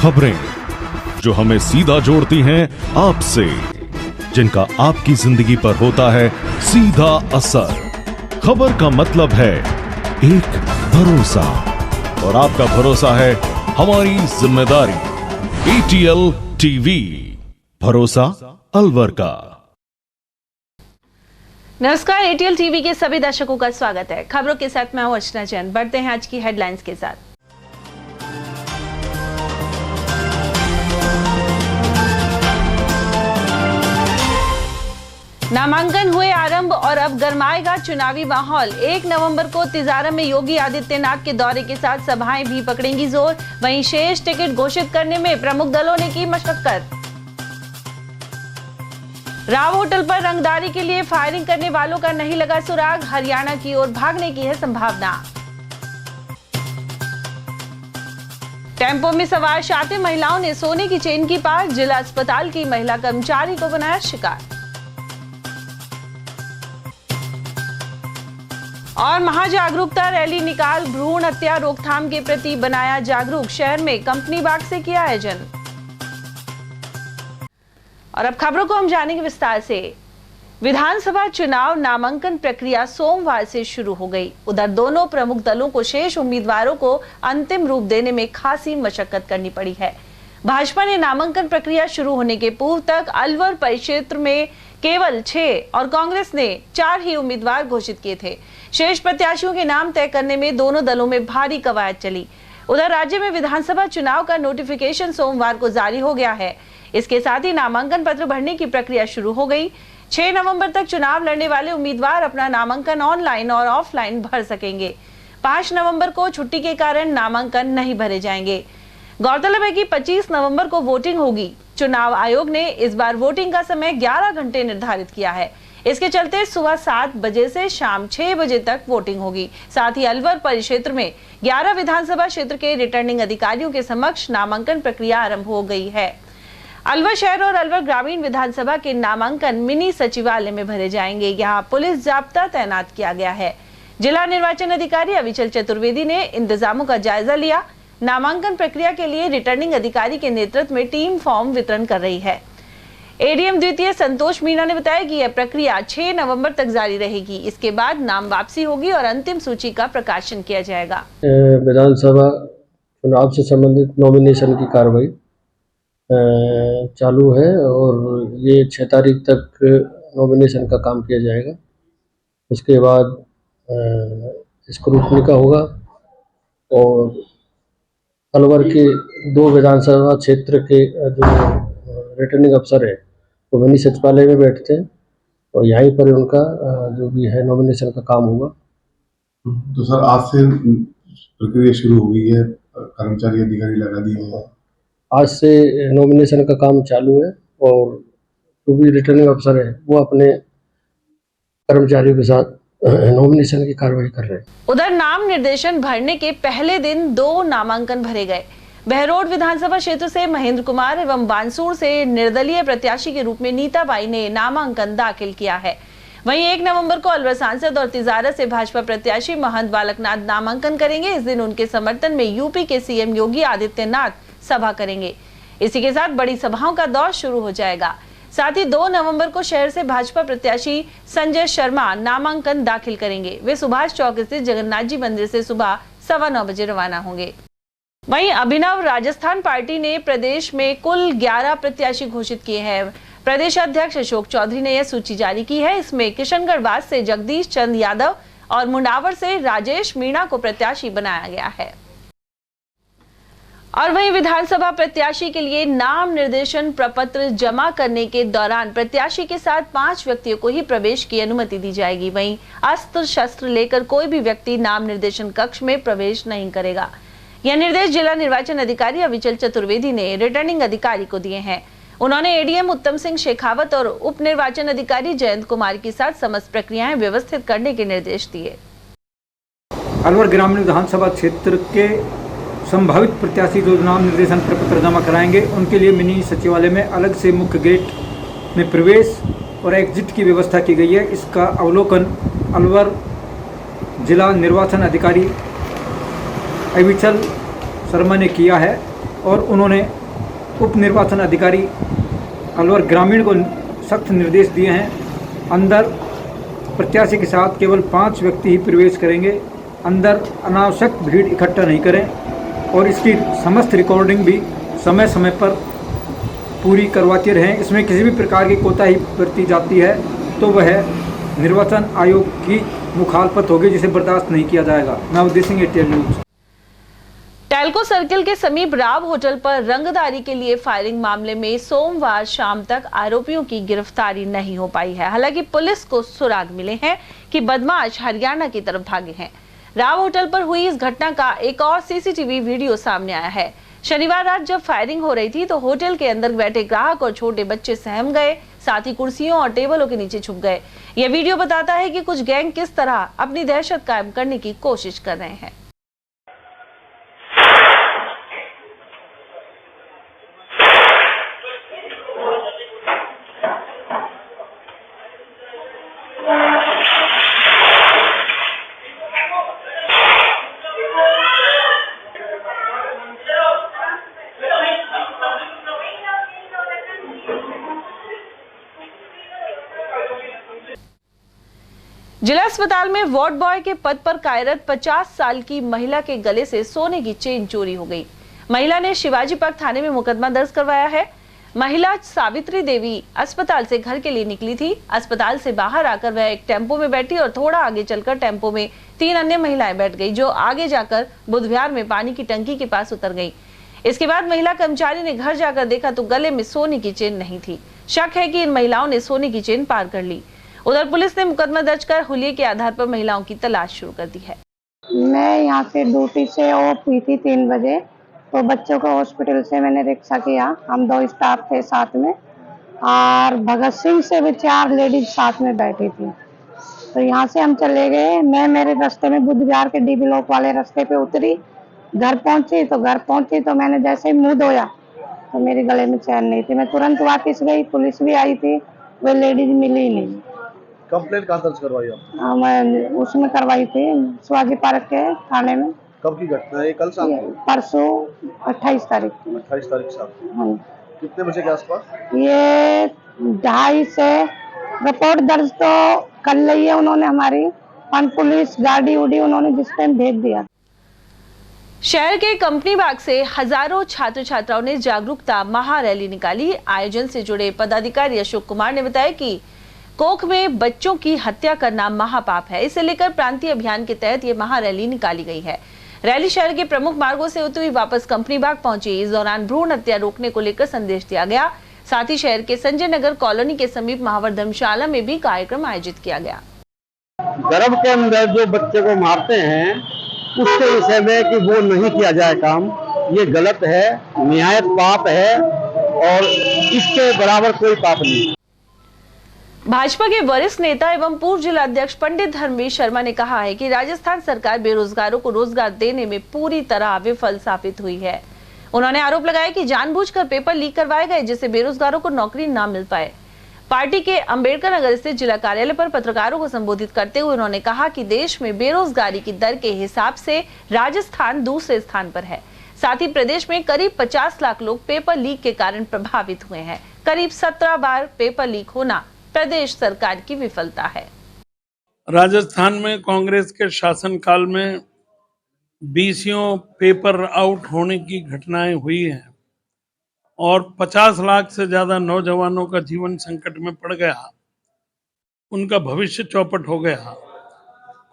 खबरें जो हमें सीधा जोड़ती हैं आपसे, जिनका आपकी जिंदगी पर होता है सीधा असर। खबर का मतलब है एक भरोसा, और आपका भरोसा है हमारी जिम्मेदारी। ATL टीवी, भरोसा अलवर का। नमस्कार, ATL टीवी के सभी दर्शकों का स्वागत है। खबरों के साथ मैं हूं अर्चना जैन। बढ़ते हैं आज की हेडलाइंस के साथ। नामांकन हुए आरंभ और अब गरमाएगा चुनावी माहौल। 1 नवंबर को तिजारा में योगी आदित्यनाथ के दौरे के साथ सभाएं भी पकड़ेंगी जोर। वहीं शेष टिकट घोषित करने में प्रमुख दलों ने की मशक्कत। राव होटल पर रंगदारी के लिए फायरिंग करने वालों का नहीं लगा सुराग। हरियाणा की ओर भागने की है संभावना। टेम्पो में सवार शातिर महिलाओं ने सोने की चेन की पार। जिला अस्पताल की महिला कर्मचारी को बनाया शिकार। और महाजागरूकता रैली निकाल भ्रूण हत्या रोकथाम के प्रति बनाया जागरूक। शहर में कंपनी बाग से किया आयोजन। और अब खबरों को हम जानेंगे विस्तार से। विधानसभा चुनाव नामांकन प्रक्रिया सोमवार से शुरू हो गई। उधर दोनों प्रमुख दलों को शेष उम्मीदवारों को अंतिम रूप देने में खासी मशक्कत करनी पड़ी है। भाजपा ने नामांकन प्रक्रिया शुरू होने के पूर्व तक अलवर परिक्षेत्र में केवल 6 और कांग्रेस ने 4 ही उम्मीदवार घोषित किए थे। शेष प्रत्याशियों के नाम तय करने में दोनों दलों में भारी कवायद चली। उधर राज्य में विधानसभा चुनाव का नोटिफिकेशन सोमवार को जारी हो गया है। इसके साथ ही नामांकन पत्र भरने की प्रक्रिया शुरू हो गई। 6 नवंबर तक चुनाव लड़ने वाले उम्मीदवार अपना नामांकन ऑनलाइन और ऑफलाइन भर सकेंगे। 5 नवंबर को छुट्टी के कारण नामांकन नहीं भरे जाएंगे। गौरतलब है कि 25 नवंबर को वोटिंग होगी। चुनाव आयोग ने इस बार वोटिंग का समय 11 घंटे निर्धारित किया है। इसके चलते सुबह 7 बजे से शाम 6 बजे तक वोटिंग होगी। साथ ही अलवर परिक्षेत्र में 11 विधानसभा क्षेत्र के रिटर्निंग अधिकारियों के समक्ष नामांकन प्रक्रिया आरंभ हो गई है। अलवर शहर और अलवर ग्रामीण विधानसभा के नामांकन मिनी सचिवालय में भरे जाएंगे। यहाँ पुलिस जाब्ता तैनात किया गया है। जिला निर्वाचन अधिकारी अविचल चतुर्वेदी ने इंतजामों का जायजा लिया। नामांकन प्रक्रिया के लिए रिटर्निंग अधिकारी के नेतृत्व में टीम फॉर्म वितरण कर रही है। ADM द्वितीय संतोष मीणा ने बताया कि यह प्रक्रिया 6 नवंबर तक जारी रहेगी। इसके बाद नाम वापसी होगी और अंतिम सूची का प्रकाशन किया जाएगा। विधानसभा चुनाव से संबंधित नॉमिनेशन की कार्रवाई चालू है और ये 6 तारीख तक नॉमिनेशन का काम किया जाएगा। उसके बाद स्क्रूटनी का होगा और अलवर के 2 विधानसभा क्षेत्र के जो रिटर्निंग अफसर है वो मिनी सचिवालय में बैठते हैं और यहीं पर उनका जो भी है नॉमिनेशन का काम होगा। तो सर आज से प्रक्रिया शुरू हो गई है, कर्मचारी अधिकारी लगा दिए हैं। आज से नॉमिनेशन का काम चालू है और जो भी रिटर्निंग अफसर है वो अपने कर्मचारियों के साथ नॉमिनेशन की कार्रवाई कर रहे हैं। उधर नाम निर्देशन भरने के पहले दिन 2 नामांकन भरे गए। बहरोड विधानसभा क्षेत्र से महेंद्र कुमार एवं बानसूर से निर्दलीय प्रत्याशी के रूप में नीताबाई ने नामांकन दाखिल किया है। वहीं 1 नवंबर को अलवर सांसद और तिजारा से भाजपा प्रत्याशी महंत बालकनाथ नामांकन करेंगे। इस दिन उनके समर्थन में यूपी के CM योगी आदित्यनाथ सभा करेंगे। इसी के साथ बड़ी सभाओं का दौर शुरू हो जाएगा। साथ ही 2 नवंबर को शहर से भाजपा प्रत्याशी संजय शर्मा नामांकन दाखिल करेंगे। वे सुभाष चौक स्थित जगन्नाथ जी मंदिर से सुबह 9:15 बजे रवाना होंगे। वहीं अभिनव राजस्थान पार्टी ने प्रदेश में कुल 11 प्रत्याशी घोषित किए हैं। प्रदेश अध्यक्ष अशोक चौधरी ने यह सूची जारी की है। इसमें किशनगढ़ से जगदीश चंद यादव और मुंडावर से राजेश मीणा को प्रत्याशी बनाया गया है। और वहीं विधानसभा प्रत्याशी के लिए नाम निर्देशन प्रपत्र जमा करने के दौरान प्रत्याशी के साथ 5 व्यक्तियों को ही प्रवेश की अनुमति दी जाएगी। वहीं अस्त्र शस्त्र लेकर कोई भी व्यक्ति नाम निर्देशन कक्ष में प्रवेश नहीं करेगा। यह निर्देश जिला निर्वाचन अधिकारी अविचल चतुर्वेदी ने रिटर्निंग अधिकारी को दिए हैं। उन्होंने ADM उत्तम सिंह शेखावत और उप निर्वाचन अधिकारी जयंत कुमार के साथ समस्त प्रक्रियाएं व्यवस्थित करने के निर्देश दिए। अलवर ग्रामीण विधानसभा क्षेत्र के संभावित प्रत्याशी जो नाम निर्देशन प्रपत्र जमा कराएंगे उनके लिए मिनी सचिवालय में अलग से मुख्य गेट में प्रवेश और एग्जिट की व्यवस्था की गई है। इसका अवलोकन अलवर जिला निर्वाचन अधिकारी अविचल शर्मा ने किया है और उन्होंने उप निर्वाचन अधिकारी अलवर ग्रामीण को सख्त निर्देश दिए हैं। अंदर प्रत्याशी के साथ केवल 5 व्यक्ति ही प्रवेश करेंगे। अंदर अनावश्यक भीड़ इकट्ठा नहीं करें और इसकी समस्त रिकॉर्डिंग भी समय समय पर पूरी करवाते रहें। इसमें किसी भी प्रकार की कोताही बरती जाती है तो वह निर्वाचन आयोग की मुखालफत होगी, जिसे बर्दाश्त नहीं किया जाएगा। Navdeep Singh, ATN news. Telco circle के समीप राव होटल पर रंगदारी के लिए फायरिंग मामले में सोमवार शाम तक आरोपियों की गिरफ्तारी नहीं हो पाई है। हालांकि पुलिस को सुराग मिले हैं कि बदमाश हरियाणा की तरफ भागे हैं। राव होटल पर हुई इस घटना का एक और सीसीटीवी वीडियो सामने आया है। शनिवार रात जब फायरिंग हो रही थी तो होटल के अंदर बैठे ग्राहक और छोटे बच्चे सहम गए, साथ ही कुर्सियों और टेबलों के नीचे छुप गए। यह वीडियो बताता है कि कुछ गैंग किस तरह अपनी दहशत कायम करने की कोशिश कर रहे हैं। जिला अस्पताल में वार्ड बॉय के पद पर कार्यरत 50 साल की महिला के गले से सोने की चेन चोरी हो गई। महिला ने शिवाजी पार्क थाने में मुकदमा दर्ज करवाया है। महिला सावित्री देवी अस्पताल से घर के लिए निकली थी। अस्पताल से बाहर आकर वह एक टेम्पो में बैठी और थोड़ा आगे चलकर टेम्पो में 3 अन्य महिलाएं बैठ गई, जो आगे जाकर बुधवार में पानी की टंकी के पास उतर गई। इसके बाद महिला कर्मचारी ने घर जाकर देखा तो गले में सोने की चेन नहीं थी। शक है कि इन महिलाओं ने सोने की चेन पार कर ली। उधर पुलिस ने मुकदमा दर्ज कर हुलिये के आधार पर महिलाओं की तलाश शुरू कर दी है। मैं यहाँ से ड्यूटी से ऑफ हुई थी 3 बजे, तो बच्चों को हॉस्पिटल से मैंने रिक्शा किया। हम 2 स्टाफ थे साथ में और भगत सिंह से भी 4 लेडीज साथ में बैठी थी। तो यहाँ से हम चले गए। मैं मेरे रास्ते में बुधवार के डी ब्लॉक वाले रास्ते पे उतरी। घर पहुंची तो मैंने जैसे ही मुंह धोया तो मेरे गले में चैन नहीं थी। मैं तुरंत वापस गई, पुलिस भी आई थी, वो लेडीज मिली नहीं। कंप्लेंट कहाँ दर्ज करवाई आपने? मैं उसमें करवाई थी शिवाजी पार्क के थाने में। कब की घटना है? कल शाम को? परसों 28 तारीख की। 28 तारीख शाम को। हाँ। कितने बजे के आसपास? ये 2:30 से रिपोर्ट दर्ज तो कर ली है उन्होंने हमारी, पर पुलिस गाड़ी उड़ी उन्होंने जिस टाइम भेज दिया। शहर के कंपनी बाग से हजारों छात्र छात्राओं ने जागरूकता महारैली निकाली। आयोजन से जुड़े पदाधिकारी अशोक कुमार ने बताया कि कोख में बच्चों की हत्या करना महापाप है। इसे लेकर प्रांतीय अभियान के तहत ये महारैली निकाली गई है। रैली शहर के प्रमुख मार्गों से होती हुई वापस कंपनी बाग पहुंची। इस दौरान भ्रूण हत्या रोकने को लेकर संदेश दिया गया। साथ ही शहर के संजय नगर कॉलोनी के समीप महावर धर्मशाला में भी कार्यक्रम आयोजित किया गया। गर्भ के अंदर जो बच्चे को मारते हैं उसके विषय में कि वो नहीं किया जाए काम, ये गलत है, निहायत पाप है और इसके बराबर कोई पाप नहीं। भाजपा के वरिष्ठ नेता एवं पूर्व जिला अध्यक्ष पंडित धर्मवीर शर्मा ने कहा है कि राजस्थान सरकार बेरोजगारों को रोजगार देने में पूरी तरह विफल साबित हुई है। उन्होंने आरोप लगाया कि जानबूझकर पेपर लीक करवाए गए, जिससे बेरोजगारों को नौकरी न मिल पाए। पार्टी के अंबेडकर नगर स्थित जिला कार्यालय पर पत्रकारों को संबोधित करते हुए उन्होंने कहा कि देश में बेरोजगारी की दर के हिसाब से राजस्थान दूसरे स्थान पर है। साथ ही प्रदेश में करीब 50 लाख लोग पेपर लीक के कारण प्रभावित हुए हैं। करीब 17 बार पेपर लीक होना प्रदेश सरकार की विफलता है। राजस्थान में कांग्रेस के शासनकाल में 20 पेपर आउट होने की घटनाएं हुई हैं और 50 लाख से ज्यादा नौजवानों का जीवन संकट में पड़ गया, उनका भविष्य चौपट हो गया।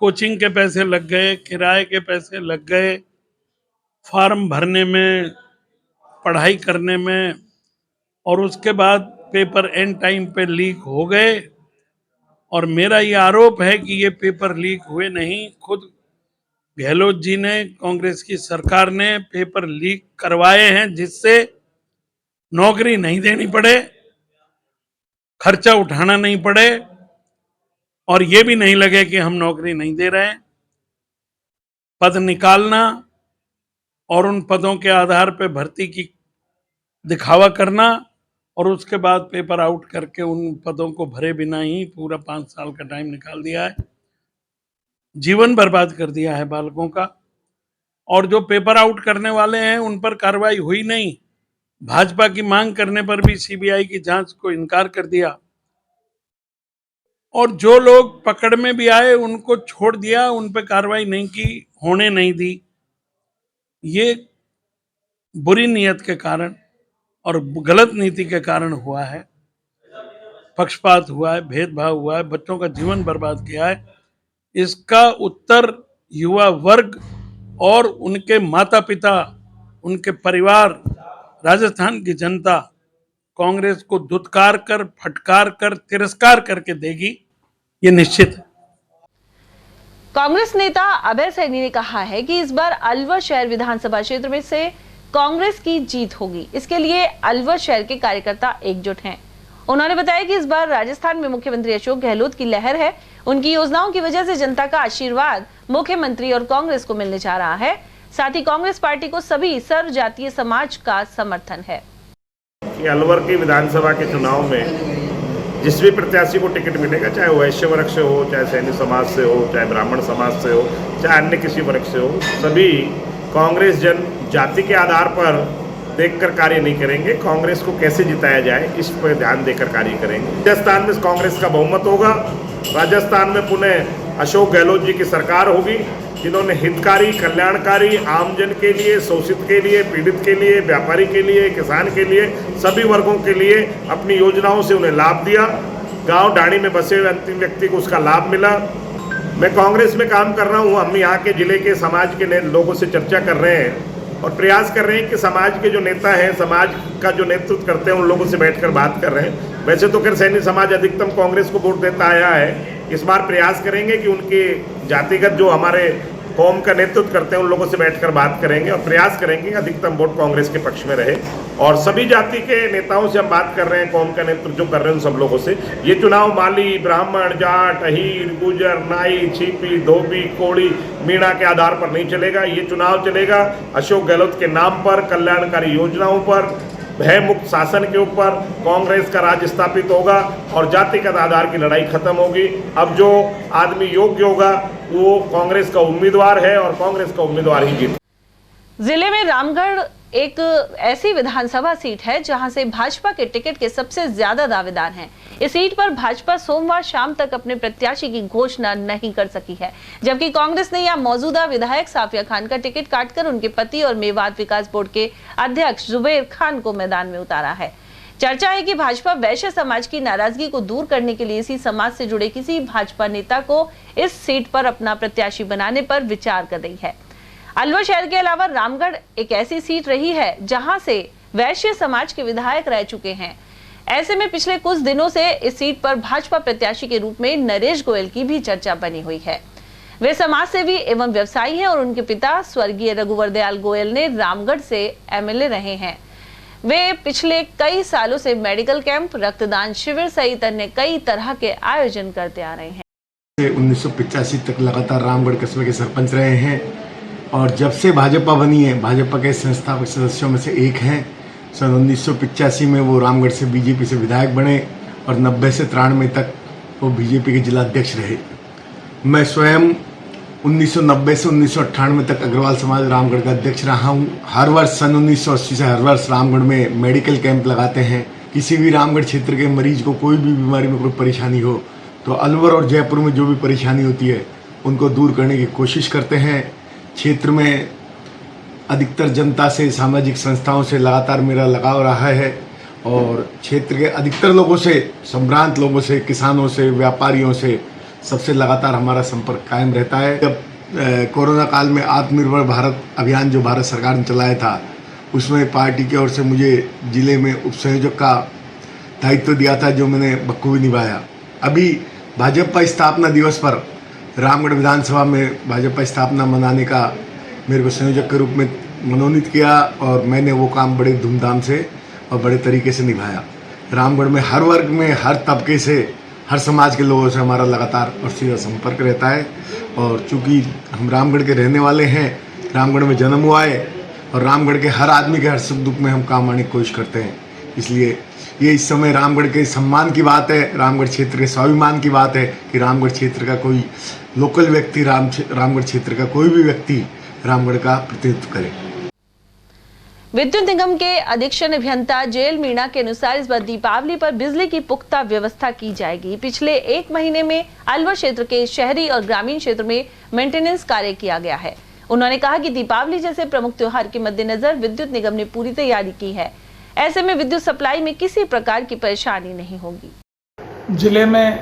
कोचिंग के पैसे लग गए, किराए के पैसे लग गए, फॉर्म भरने में, पढ़ाई करने में, और उसके बाद पेपर एंड टाइम पे लीक हो गए। और मेरा ये आरोप है कि ये पेपर लीक हुए नहीं, खुद गहलोत जी ने, कांग्रेस की सरकार ने पेपर लीक करवाए हैं, जिससे नौकरी नहीं देनी पड़े, खर्चा उठाना नहीं पड़े और ये भी नहीं लगे कि हम नौकरी नहीं दे रहे हैं। पद निकालना और उन पदों के आधार पर भर्ती की दिखावा करना और उसके बाद पेपर आउट करके उन पदों को भरे बिना ही पूरा 5 साल का टाइम निकाल दिया है। जीवन बर्बाद कर दिया है बालकों का। और जो पेपर आउट करने वाले हैं उन पर कार्रवाई हुई नहीं। भाजपा की मांग करने पर भी सीबीआई की जांच को इनकार कर दिया और जो लोग पकड़ में भी आए उनको छोड़ दिया, उन पर कार्रवाई नहीं की, होने नहीं दी। ये बुरी नीयत के कारण और गलत नीति के कारण हुआ है, पक्षपात हुआ है, भेदभाव हुआ है, बच्चों का जीवन बर्बाद किया है। इसका उत्तर युवा वर्ग और उनके माता पिता, उनके परिवार, राजस्थान की जनता कांग्रेस को धुतकार कर, फटकार कर, तिरस्कार करके देगी, ये निश्चित है। कांग्रेस नेता अभय सैनी ने कहा है कि इस बार अलवर शहर विधानसभा क्षेत्र में से कांग्रेस की जीत होगी। इसके लिए अलवर शहर के कार्यकर्ता एकजुट हैं। उन्होंने बताया कि इस बार राजस्थान में मुख्यमंत्री अशोक गहलोत की लहर है। उनकी योजनाओं की वजह से जनता का आशीर्वाद मुख्यमंत्री और कांग्रेस को मिलने जा रहा है। साथ ही कांग्रेस पार्टी को सभी सर्व जातीय समाज का समर्थन है। कि अलवर की विधानसभा के चुनाव में जिस भी प्रत्याशी को टिकट मिलेगा, चाहे वैश्य वर्ग से हो, चाहे सैनी समाज से हो, चाहे ब्राह्मण समाज से हो, चाहे अन्य किसी वर्ग से हो, सभी कांग्रेस जन जाति के आधार पर देखकर कार्य नहीं करेंगे। कांग्रेस को कैसे जिताया जाए इस पर ध्यान देकर कार्य करेंगे। राजस्थान में कांग्रेस का बहुमत होगा। राजस्थान में पुनः अशोक गहलोत जी की सरकार होगी, जिन्होंने हितकारी, कल्याणकारी, आमजन के लिए, शोषित के लिए, पीड़ित के लिए, व्यापारी के लिए, किसान के लिए, सभी वर्गों के लिए अपनी योजनाओं से उन्हें लाभ दिया। गांव डाणी में बसे हुए अंतिम व्यक्ति को उसका लाभ मिला। मैं कांग्रेस में काम कर रहा हूँ। हम यहाँ के जिले के समाज के लोगों से चर्चा कर रहे हैं और प्रयास कर रहे हैं कि समाज के जो नेता हैं, समाज का जो नेतृत्व करते हैं, उन लोगों से बैठकर बात कर रहे हैं। वैसे तो खैर सैनी समाज अधिकतम कांग्रेस को वोट देता आया है। इस बार प्रयास करेंगे कि उनके जातिगत जो हमारे कौम का नेतृत्व करते हैं, उन लोगों से बैठकर बात करेंगे और प्रयास करेंगे कि अधिकतम वोट कांग्रेस के पक्ष में रहे। और सभी जाति के नेताओं से हम बात कर रहे हैं, कौम का नेतृत्व जो कर रहे हैं उन सब लोगों से। ये चुनाव माली, ब्राह्मण, जाट, अहीर, गुजर, नाई, छिपी, धोबी, कोड़ी, मीणा के आधार पर नहीं चलेगा। ये चुनाव चलेगा अशोक गहलोत के नाम पर, कल्याणकारी योजनाओं पर, भय मुक्त शासन के ऊपर। कांग्रेस का राज स्थापित होगा और जातिगत आधार की लड़ाई खत्म होगी। अब जो आदमी योग्य होगा वो कांग्रेस का उम्मीदवार है और कांग्रेस का उम्मीदवार ही जीत। जिले में रामगढ़ एक ऐसी विधानसभा सीट है जहां से भाजपा के टिकट के सबसे ज्यादा दावेदार हैं। इस सीट पर भाजपा सोमवार शाम तक अपने प्रत्याशी की घोषणा नहीं कर सकी है, जबकि कांग्रेस ने यहां मौजूदा विधायक साफिया खान का टिकट काटकर उनके पति और मेवात विकास बोर्ड के अध्यक्ष जुबेर खान को मैदान में उतारा है। चर्चा है कि भाजपा वैश्य समाज की नाराजगी को दूर करने के लिए इसी समाज से जुड़े किसी भाजपा नेता को इस सीट पर अपना प्रत्याशी बनाने पर विचार कर रही है। अलवर शहर के अलावा रामगढ़ एक ऐसी सीट रही है जहां से वैश्य समाज के विधायक रह चुके हैं। ऐसे में पिछले कुछ दिनों से इस सीट पर भाजपा प्रत्याशी के रूप में नरेश गोयल की भी चर्चा बनी हुई है। वे समाज सेवी एवं व्यवसायी हैं और उनके पिता स्वर्गीय रघुवर दयाल गोयल ने रामगढ़ से एमएलए रहे हैं। वे पिछले कई सालों से मेडिकल कैंप, रक्तदान शिविर सहित अन्य कई तरह के आयोजन करते आ रहे हैं। 1985 तक लगातार रामगढ़ कस्बे के सरपंच रहे हैं और जब से भाजपा बनी है, भाजपा के संस्थापक सदस्यों में से एक हैं। सन 1985 में वो रामगढ़ से बीजेपी से विधायक बने और 90 से 93 तक वो बीजेपी के जिला अध्यक्ष रहे। मैं स्वयं 1990 से 1998 तक अग्रवाल समाज रामगढ़ का अध्यक्ष रहा हूँ। हर वर्ष सन 1980 से हर वर्ष रामगढ़ में मेडिकल कैंप लगाते हैं। किसी भी रामगढ़ क्षेत्र के मरीज को कोई भी बीमारी में कोई परेशानी हो तो अलवर और जयपुर में जो भी परेशानी होती है उनको दूर करने की कोशिश करते हैं। क्षेत्र में अधिकतर जनता से, सामाजिक संस्थाओं से लगातार मेरा लगाव रहा है और क्षेत्र के अधिकतर लोगों से, संभ्रांत लोगों से, किसानों से, व्यापारियों से, सबसे लगातार हमारा संपर्क कायम रहता है। जब कोरोना काल में आत्मनिर्भर भारत अभियान जो भारत सरकार ने चलाया था, उसमें पार्टी की ओर से मुझे जिले में उप संयोजक का दायित्व दिया था, जो मैंने बखूबी निभाया। अभी भाजपा स्थापना दिवस पर रामगढ़ विधानसभा में भाजपा स्थापना मनाने का मेरे को संयोजक के रूप में मनोनीत किया और मैंने वो काम बड़े धूमधाम से और बड़े तरीके से निभाया। रामगढ़ में हर वर्ग में, हर तबके से, हर समाज के लोगों से हमारा लगातार और सीधा संपर्क रहता है और चूँकि हम रामगढ़ के रहने वाले हैं, रामगढ़ में जन्म हुआ है और रामगढ़ के हर आदमी के हर सुख दुख में हम काम आने की कोशिश करते हैं। इसलिए ये इस समय रामगढ़ के सम्मान की बात है, रामगढ़ क्षेत्र के स्वाभिमान की बात है कि रामगढ़ क्षेत्र का कोई लोकल व्यक्ति, रामगढ़ क्षेत्र का कोई भी व्यक्ति रामगढ़ का प्रतिनिधित्व करें। विद्युत निगम के अधीक्षण अभियंता जेएल मीणा के अनुसार इस बार दीपावली पर बिजली की पुख्ता व्यवस्था की जाएगी। पिछले 1 महीने में अलवर क्षेत्र के शहरी और ग्रामीण क्षेत्र में मेंटेनेंस कार्य किया गया है। उन्होंने कहा कि दीपावली जैसे प्रमुख त्योहार के मद्देनजर विद्युत निगम ने पूरी तैयारी की है। ऐसे में विद्युत सप्लाई में किसी प्रकार की परेशानी नहीं होगी। जिले में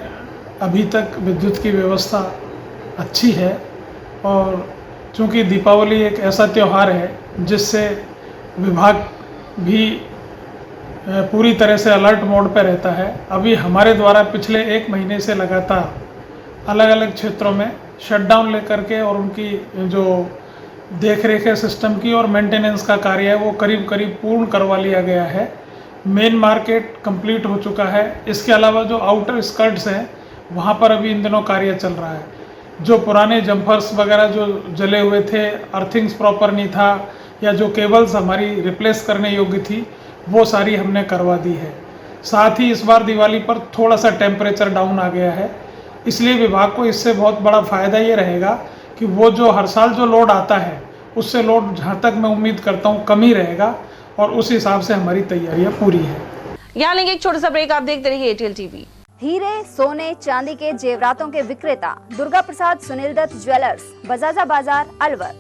अभी तक विद्युत की व्यवस्था अच्छी है और चूंकि दीपावली एक ऐसा त्यौहार है जिससे विभाग भी पूरी तरह से अलर्ट मोड पर रहता है। अभी हमारे द्वारा पिछले 1 महीने से लगातार अलग अलग क्षेत्रों में शटडाउन लेकर के और उनकी जो देख रेख है सिस्टम की और मेंटेनेंस का कार्य है वो करीब करीब पूर्ण करवा लिया गया है। मेन मार्केट कंप्लीट हो चुका है। इसके अलावा जो आउटर स्कर्ट्स हैं वहाँ पर अभी इन दिनों कार्य चल रहा है। जो पुराने जंपर्स वगैरह जो जले हुए थे, अर्थिंग्स प्रॉपर नहीं था या जो केबल्स हमारी रिप्लेस करने योग्य थी वो सारी हमने करवा दी है। साथ ही इस बार दिवाली पर थोड़ा सा टेम्परेचर डाउन आ गया है, इसलिए विभाग को इससे बहुत बड़ा फ़ायदा ये रहेगा कि वो जो हर साल जो लोड आता है उससे लोड जहाँ तक मैं उम्मीद करता हूँ कम ही रहेगा और उस हिसाब से हमारी तैयारियाँ पूरी है। यहाँ लेंगे एक छोटा सा ब्रेक, आप देखते रहिए एटीएल टीवी। हीरे, सोने, चांदी के जेवरातों के विक्रेता दुर्गा प्रसाद सुनील दत्त ज्वेलर्स, बजाजा बाजार, अलवर।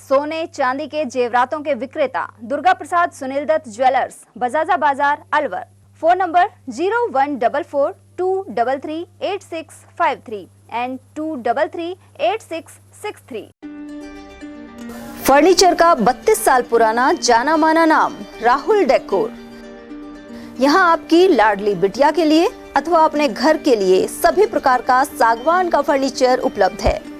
सोने चांदी के जेवरातों के विक्रेता दुर्गा प्रसाद सुनील दत्त ज्वेलर्स, बजाजा बाजार, Alwar. Phone number 0144233863 and 2338663। Furniture का 32 साल पुराना जाना माना नाम राहुल डेकोर। यहाँ आपकी लाडली बिटिया के लिए अथवा अपने घर के लिए सभी प्रकार का सागवान का फर्नीचर उपलब्ध है।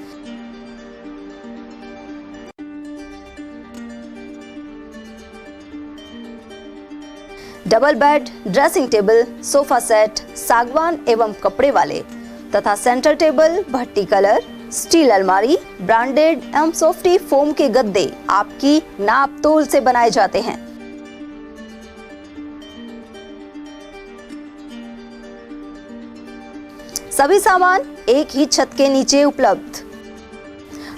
Double bed, dressing table, sofa set सागवान एवं कपड़े वाले तथा सेंटर टेबल, भट्टी कलर, स्टील अलमारी, ब्रांडेड एवं सॉफ्टी फोम के गद्दे आपकी नाप तोल से बनाए जाते हैं। सभी सामान एक ही छत के नीचे उपलब्ध।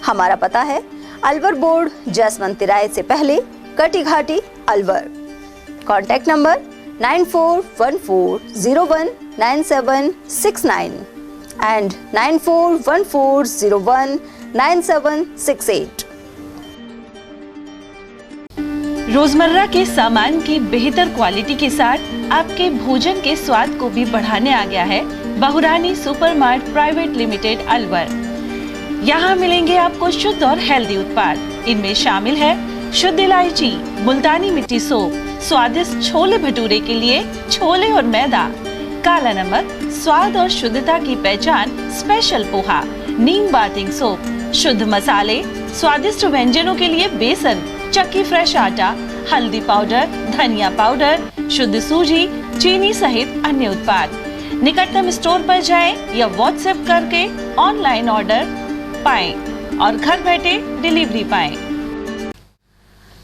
हमारा पता है अलवर बोर्ड, जैसवंत तिराहे से पहले, कटी घाटी, अलवर। Contact number 9414019769 and 9414019768। रोजमर्रा के सामान की बेहतर क्वालिटी के साथ आपके भोजन के स्वाद को भी बढ़ाने आ गया है बहुरानी सुपरमार्ट प्राइवेट लिमिटेड, अलवर। यहाँ मिलेंगे आपको शुद्ध और हेल्दी उत्पाद। इनमें शामिल है शुद्ध इलायची, मुल्तानी मिट्टी सोप, स्वादिष्ट छोले भटूरे के लिए छोले और मैदा, काला नमक, स्वाद और शुद्धता की पहचान स्पेशल पोहा, नीम बाथिंग सोप, शुद्ध मसाले, स्वादिष्ट व्यंजनों के लिए बेसन, चक्की फ्रेश आटा, हल्दी पाउडर, धनिया पाउडर, शुद्ध सूजी, चीनी सहित अन्य उत्पाद। निकटतम स्टोर पर जाएं या व्हाट्सएप करके ऑनलाइन ऑर्डर पाएं और घर बैठे डिलीवरी पाएं।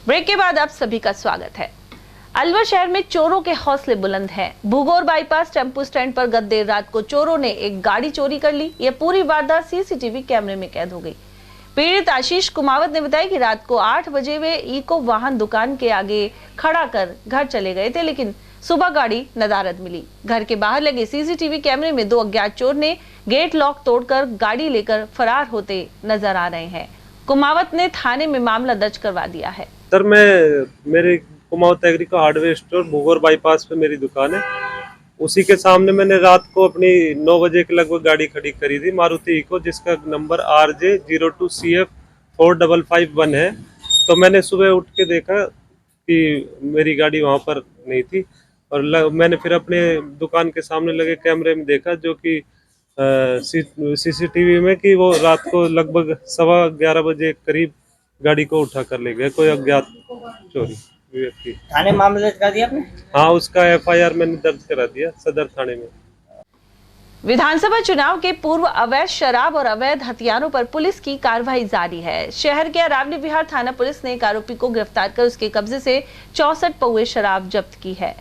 ब्रेक के बाद आप सभी का स्वागत है। अलवर शहर में चोरों के हौसले बुलंद हैं। भूगोर बाईपास टेम्पो स्टैंड पर गत देर रात को चोरों ने एक गाड़ी चोरी कर ली। यह पूरी वारदात सीसीटीवी कैमरे में कैद हो गई। पीड़ित आशीष कुमावत ने बताया कि रात को 8 बजे वे इको वाहन दुकान के आगे खड़ा कर घर चले गए थे, लेकिन सुबह गाड़ी नदारद मिली। घर के बाहर लगे सीसीटीवी कैमरे में 2 अज्ञात चोर ने गेट लॉक तोड़कर गाड़ी लेकर फरार होते नजर आ रहे हैं। कुमावत ने थाने में मामला दर्ज करवा दिया है। सर, मेरे Kumawat Agrico hardware store Bhugor bypass पे मेरी दुकान है। उसी के सामने मैंने रात को अपनी 9 बजे के लगभग गाड़ी खड़ी करी थी, मारुति इको, जिसका नंबर RJ02CF4551 है। तो मैंने सुबह उठ के देखा कि मेरी गाड़ी वहाँ पर नहीं थी। और मैंने फिर अपने दुकान के सामने लगे कैमरे में देखा, जो कि CCTV में, कि वो रात को लगभग 11:15 बजे करीब गाड़ी को उठा कर ले गए कोई अज्ञात चोरी व्यक्ति। थाने मामला दर्ज कर दिया आपने? हाँ, उसका FIR मैंने दर्ज करा दिया सदर थाने में। विधानसभा चुनाव के पूर्व अवैध शराब और अवैध हथियारों पर पुलिस की कार्रवाई जारी है। शहर के अरावली विहार थाना पुलिस ने एक आरोपी को गिरफ्तार कर उसके कब्जे से 64 पौवे शराब जब्त की है।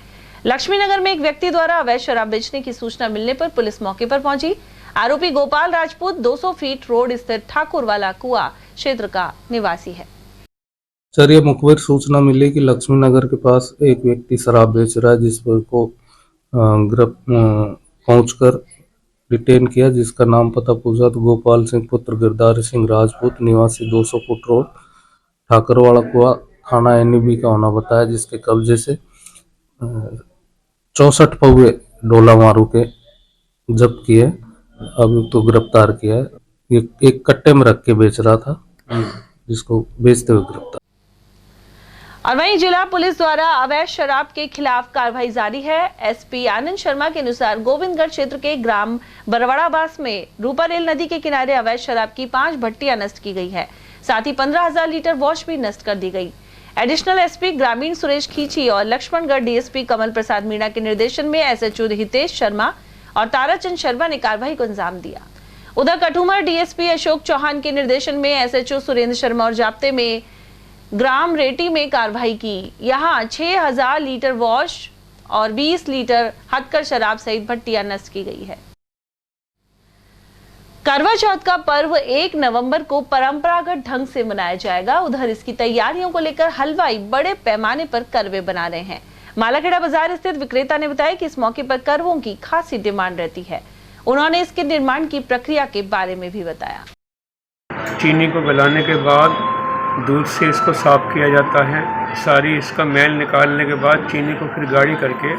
लक्ष्मीनगर में एक व्यक्ति द्वारा अवैध शराब बेचने की सूचना मिलने पर पुलिस मौके पर पहुंची। आरोपी गोपाल राजपूत 200 फीट रोड स्थित ठाकुरवाला कुआ क्षेत्र का निवासी है। सर, ये मुखबिर सूचना मिली कि लक्ष्मीनगर के पास एक व्यक्ति शराब बेच रहा है, जिस पर को पहुंचकर डिटेन किया, जिसका नाम पता पूछा तो गोपाल सिंह पुत्र गिरधारी सिंह राजपूत निवासी 200 फुट रोड ठाकुरवाला कुआ थाना NEB का होना बताया, जिसके कब्जे से 64 पौवे डोला मारू के जब्त किए। अब तो गिरफ्तार किया है। ये एक कट्टे में रख के बेच रहा था, जिसको बेचते हुए गिरफ्तार। और वहीं जिला पुलिस द्वारा अवैध शराब के खिलाफ कार्रवाई जारी है। SP आनंद शर्मा के अनुसार गोविंदगढ़ क्षेत्र के ग्राम बरवाड़ाबास में रूपा रेल नदी के किनारे अवैध शराब की 5 भट्टियां नष्ट की गई है। साथ ही 15,000 लीटर वॉश भी नष्ट कर दी गई। एडिशनल SP ग्रामीण सुरेश खींची और लक्ष्मणगढ़ DSP कमल प्रसाद मीणा के निर्देशन में SHO हितेश शर्मा और ताराचंद शर्मा ने कार्रवाई को अंजाम दिया। उधर कठुमर DSP अशोक चौहान के निर्देशन में SHO सुरेंद्र शर्मा और जाप्ते में ग्राम रेटी में कार्रवाई की। यहाँ 6,000 लीटर वॉश और 20 लीटर हथकर शराब सहित भट्टियां नष्ट की गई है। करवा चौथ का पर्व 1 नवंबर को परंपरागत ढंग से मनाया जाएगा। उधर इसकी तैयारियों को लेकर हलवाई बड़े पैमाने पर करवे बना रहे हैं। मालाखेड़ा बाजार स्थित विक्रेता ने बताया कि इस मौके पर करवों की खासी डिमांड रहती है। उन्होंने इसके निर्माण की प्रक्रिया के बारे में भी बताया। चीनी को गलाने के बाद दूध से इसको साफ किया जाता है। सारी इसका मैल निकालने के बाद चीनी को फिर गाढ़ी करके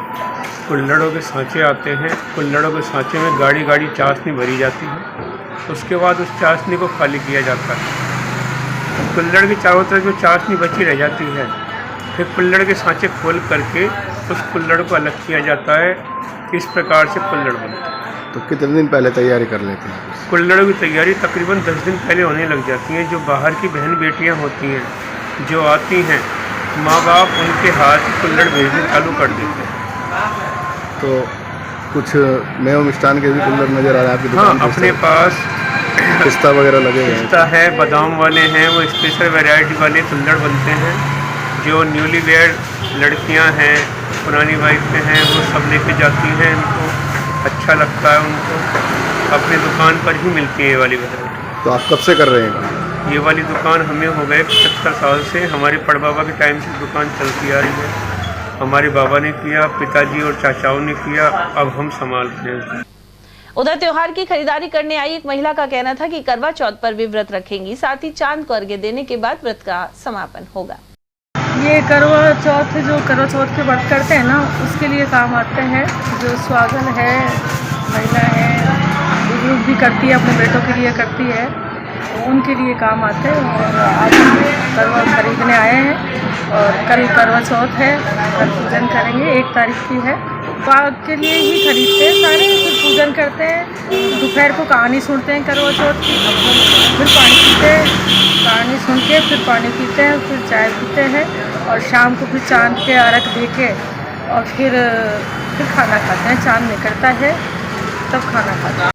कुल्हड़ों के सांचे आते हैं। कुल्हड़ों के सांचे में गाढ़ी गाढ़ी चाशनी भरी जाती है। उसके बाद उस चाशनी को खाली किया जाता है। कुल्हड़ के चारों तरफ जो चाशनी बची रह जाती है, फिर कुल्हड़ के सांचे खोल करके उस कुल्हड़ को अलग किया जाता है। इस प्रकार से कुल्हड़ बनता है। तो कितने दिन पहले तैयारी कर लेते हैं? कुल्हड़ों की तैयारी तकरीबन 10 दिन पहले होने लग जाती है। जो बाहर की बहन बेटियां होती हैं, जो आती हैं, माँ बाप उनके हाथ कुल्हड़ भेजने चालू कर देते हैं। तो कुछ मेव मिष्ठान के भी कुल्हड़ नजर आ रहे हैं आपकी दुकान? हाँ, अपने पास पिस्ता वगैरह लगे हैं? पिस्ता है, बादाम वाले हैं, वो स्पेशल वैरायटी वाले कुल्हड़ बनते हैं। जो न्यूली वेड लड़कियां हैं, पुरानी वाइफ हैं, वो सब लेके जाती हैं। उनको अच्छा लगता है, उनको अपने दुकान पर ही मिलती है ये वाली वैरायटी। तो आप कब से कर रहे हैं? ये वाली दुकान हमें हो गए 75 साल से। हमारे बड़बाबा के टाइम से दुकान चलती आ रही है। हमारे बाबा ने किया, पिताजी और चाचाओं ने किया, अब हम संभाल रहे हैं। उधर त्योहार की खरीदारी करने आई एक महिला का कहना था कि करवा चौथ पर भी व्रत रखेंगी, साथ ही चांद को अर्घ्य देने के बाद व्रत का समापन होगा। ये करवा चौथ जो करवा चौथ के व्रत करते हैं ना, उसके लिए काम आते हैं। जो सुहागन है, महिला है, बुजुर्ग भी करती है, अपने बेटों के लिए करती है, तो उनके लिए काम आते हैं। और आज हम करवा खरीदने आए हैं और कल करवा चौथ है, कल पूजन करेंगे। 1 तारीख की है, बाग के लिए ही खरीदते हैं सारे, फिर पूजन करते हैं। दोपहर को कहानी सुनते हैं करवा चौथ की, फिर पानी पीते हैं, कहानी सुन के फिर पानी पीते हैं, फिर चाय पीते हैं और शाम को फिर चांद के अर्घ दे के और फिर खाना खाते हैं। चांद निकलता है तब खाना खाते हैं।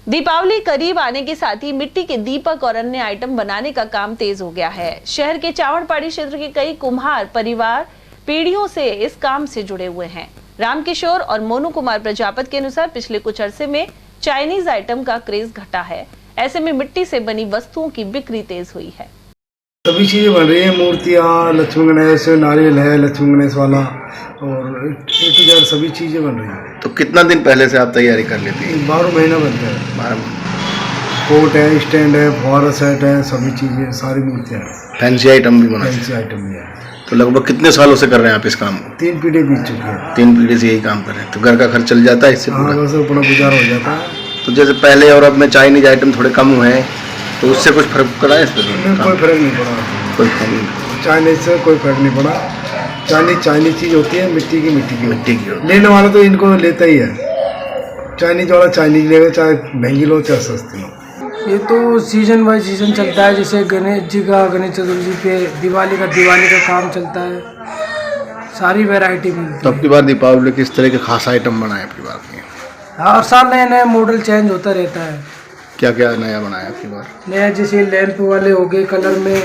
दीपावली करीब आने के साथ ही मिट्टी के दीपक और अन्य आइटम बनाने का काम तेज हो गया है। शहर के चावड़पाड़ी क्षेत्र के कई कुम्हार परिवार पीढ़ियों से इस काम से जुड़े हुए हैं। रामकिशोर और मोनू कुमार प्रजापति के अनुसार पिछले कुछ अरसे में चाइनीज आइटम का क्रेज घटा है। ऐसे में मिट्टी से बनी वस्तुओं की बिक्री तेज हुई है। सभी चीज़ें बन रही हैं, मूर्तियाँ, लक्ष्मी गणेश, नारियल है लक्ष्मी गणेश वाला, और A to Z सभी चीज़ें बन रही हैं। तो कितना दिन पहले से आप तैयारी कर लेती हैं? 12 महीना बनता है। 12 कोट है, स्टैंड है, फुहारा सेट है, सभी चीज़ें, सारी मूर्तियाँ हैं। फैंसी आइटम भी बना? फैंसी आइटम भी है। तो लगभग कितने सालों से कर रहे हैं आप इस काम को? 3 पीढ़ी बीत चुकी है। 3 पीढ़ी से यही काम कर रहे हैं। तो घर का खर्च चल जाता है इससे? हाँ, बस अपना गुजारा हो जाता है। तो जैसे पहले और अब में चाइनीज आइटम थोड़े कम हुए हैं, तो उससे कुछ फर्क पड़ा है इस पर? कोई फर्क नहीं पड़ा। कोई फर्क नहीं। चाइनीज से कोई फर्क नहीं पड़ा। चाइनीज चीज होती है, मिट्टी की लेने वाला तो इनको लेता ही है। चाइनीज वाला चाइनीज लेगा, चाहे महंगी लो चाहे सस्ती लो। ये तो सीजन बाय सीजन चलता है। जैसे गणेश जी का गणेश चतुर्थी पे, दिवाली का काम चलता है, सारी वैरायटी मिलती है। तो अब की बार दीपावली किस तरह के खास आइटम बनाए आपकी बार में? हर साल नए नए मॉडल चेंज होता रहता है। क्या क्या नया बनाया आपकी बार? नया जैसे लैंप वाले हो गए, कलर में